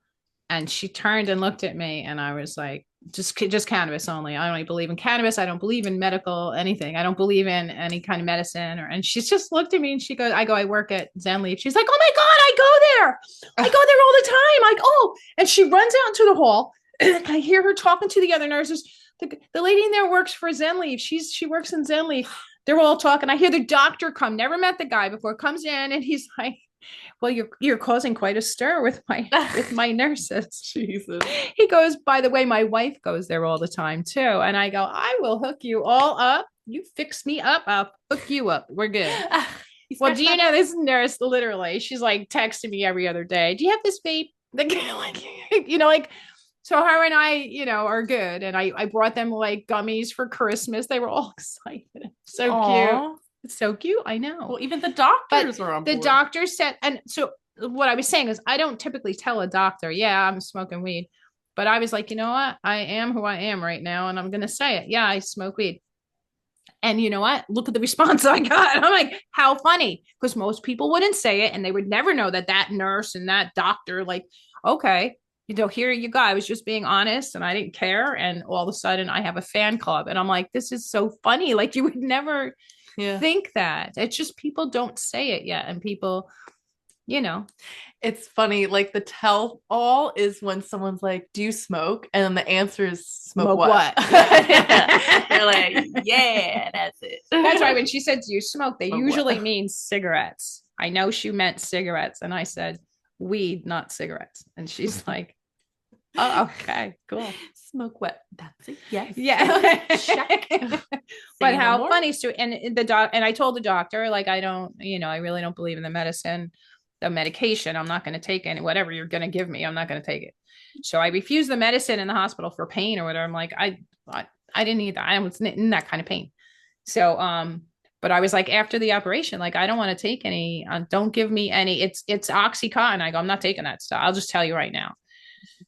C: And she turned and looked at me, and I was like, just cannabis only. I don't even believe in cannabis. I don't believe in medical anything. I don't believe in any kind of medicine. And she's just looked at me and she goes, I work at Zen Leaf. She's like, oh my God, I go there all the time. Like, oh, and she runs out into the hall. And I hear her talking to the other nurses. The lady in there works for Zen Leaf. She works in Zen Leaf. They're all talking. I hear the doctor come, never met the guy before, comes in, and he's like, well, you're causing quite a stir with my nurses.
A: Jesus.
C: He goes, by the way, my wife goes there all the time too. And I go, I will hook you all up. You fix me up, I'll hook you up. We're good. Well, do you know this nurse, literally, she's like texting me every other day. Do you have this vape? Like, you know, like, so her and I, you know, are good. And I brought them like gummies for Christmas. They were all excited. So cute. It's so cute. I know.
A: Well, even the doctors were on board.
C: The doctor said, and so what I was saying is, I don't typically tell a doctor, yeah, I'm smoking weed. But I was like, you know what? I am who I am right now. And I'm going to say it. Yeah, I smoke weed. And you know what? Look at the response I got. I'm like, how funny. Because most people wouldn't say it, and they would never know that nurse and that doctor, like, okay, you know, here you go. I was just being honest and I didn't care. And all of a sudden I have a fan club. And I'm like, this is so funny. Like, you would never think that. It's just people don't say it yet. And people, you know,
A: it's funny. Like the tell all is when someone's like, do you smoke? And then the answer is smoke what? They're like, yeah, that's it.
C: That's right. When she said, do you smoke? They usually mean cigarettes. I know she meant cigarettes. And I said, weed, not cigarettes. And she's like, Oh, okay, cool.
A: Smoke what? That's it. Yes.
C: Yeah.
A: Check.
C: But
A: Say no
C: how
A: more.
C: funny, Stu. And I told the doctor, like, I don't, I really don't believe in the medicine, the medication. I'm not going to take any, whatever you're going to give me, I'm not going to take it. So I refused the medicine in the hospital for pain or whatever. I'm like, I didn't need that. I was in that kind of pain. So, but I was like, after the operation, like, I don't want to take any, don't give me any, it's Oxycontin. I go, I'm not taking that stuff. I'll just tell you right now.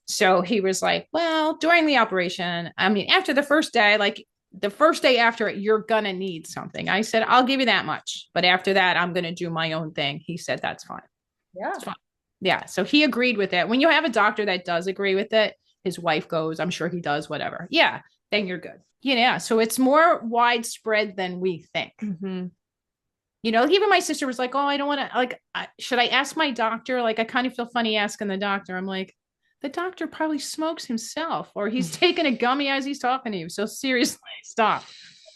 C: So he was like, well, during the operation, I mean, after the first day, like the first day after it, you're going to need something. I said, I'll give you that much. But after that, I'm going to do my own thing. He said, that's fine.
B: Yeah.
C: It's fine. Yeah. So he agreed with it. When you have a doctor that does agree with it, his wife goes, I'm sure he does, whatever. Yeah. Then you're good. Yeah. So it's more widespread than we think.
A: Mm-hmm.
C: Even my sister was like, oh, I don't want to, like, should I ask my doctor? Like, I kind of feel funny asking the doctor. I'm like, the doctor probably smokes himself or he's taking a gummy as he's talking to you. So seriously, stop.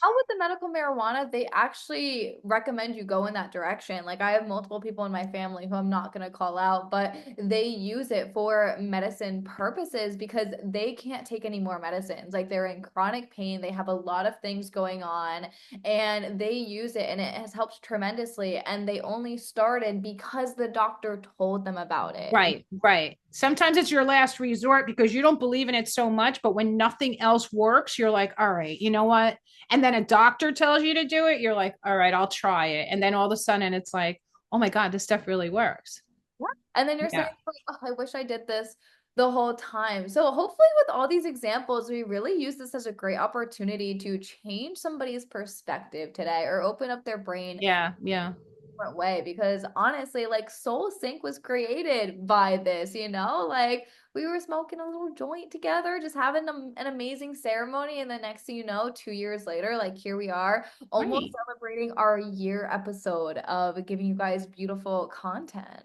B: How with the medical marijuana, they actually recommend you go in that direction. Like I have multiple people in my family who I'm not going to call out, but they use it for medicine purposes because they can't take any more medicines. Like they're in chronic pain. They have a lot of things going on and they use it and it has helped tremendously. And they only started because the doctor told them about it.
C: Right, right. Sometimes it's your last resort because you don't believe in it so much, but when nothing else works, you're like, all right, you know what? And then a doctor tells you to do it, you're like, all right, I'll try it. And then all of a sudden it's like, oh my God, this stuff really works.
B: Yeah. And then you're saying, oh, I wish I did this the whole time. So hopefully with all these examples, we really use this as a great opportunity to change somebody's perspective today or open up their brain.
C: Yeah, yeah.
B: Different way because honestly like Soul Sync was created by this, like we were smoking a little joint together just having an amazing ceremony and the next thing you know 2 years later like here we are almost celebrating our year episode of giving you guys beautiful content.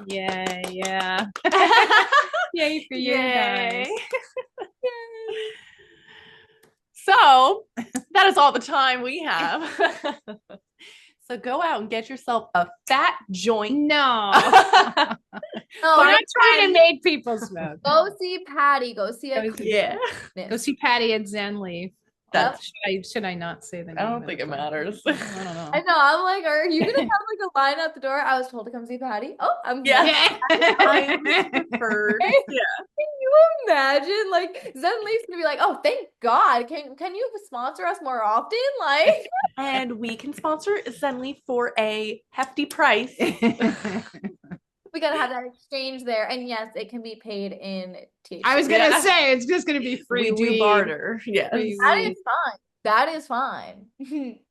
C: Yeah. Yay for you guys.
A: So that is all the time we have. So go out and get yourself a fat joint.
C: No.
B: No,
C: we're not trying to make people smoke.
B: Go see Pattie. Go see a
C: Go see Pattie at Zen Leaf. Should I not say the name?
A: I don't think it matters.
C: I don't know.
B: I know. I'm like, are you gonna have like a line out the door? I was told to come see Pattie. Oh, I'm
A: I'm preferred.
B: Yeah. Can you imagine? Like Zen Leaf's gonna be like, oh, thank God. Can you sponsor us more often? Like,
A: and we can sponsor Zen Leaf for a hefty price.
B: We gotta have that exchange there, and yes, it can be paid in THC.
C: I was gonna say it's just gonna be free.
A: We do barter. Yes,
B: that is fine. That is fine.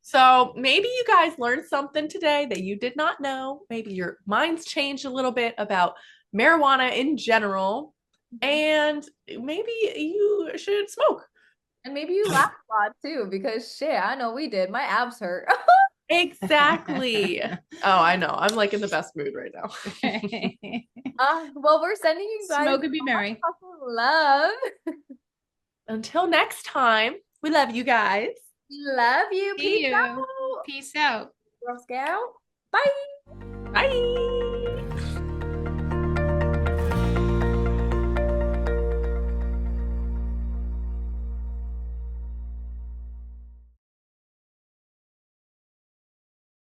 A: So maybe you guys learned something today that you did not know. Maybe your mind's changed a little bit about marijuana in general, and maybe you should smoke.
B: And maybe you laugh a lot too, because shit, I know we did. My abs hurt.
A: Exactly. Oh, I know. I'm like in the best mood right now.
B: Well, we're sending you guys
C: smoke and be merry.
B: Love.
A: Until next time, we love you guys.
B: Love you. Peace out.
C: Peace out.
B: Girl Scout. Bye.
A: Bye.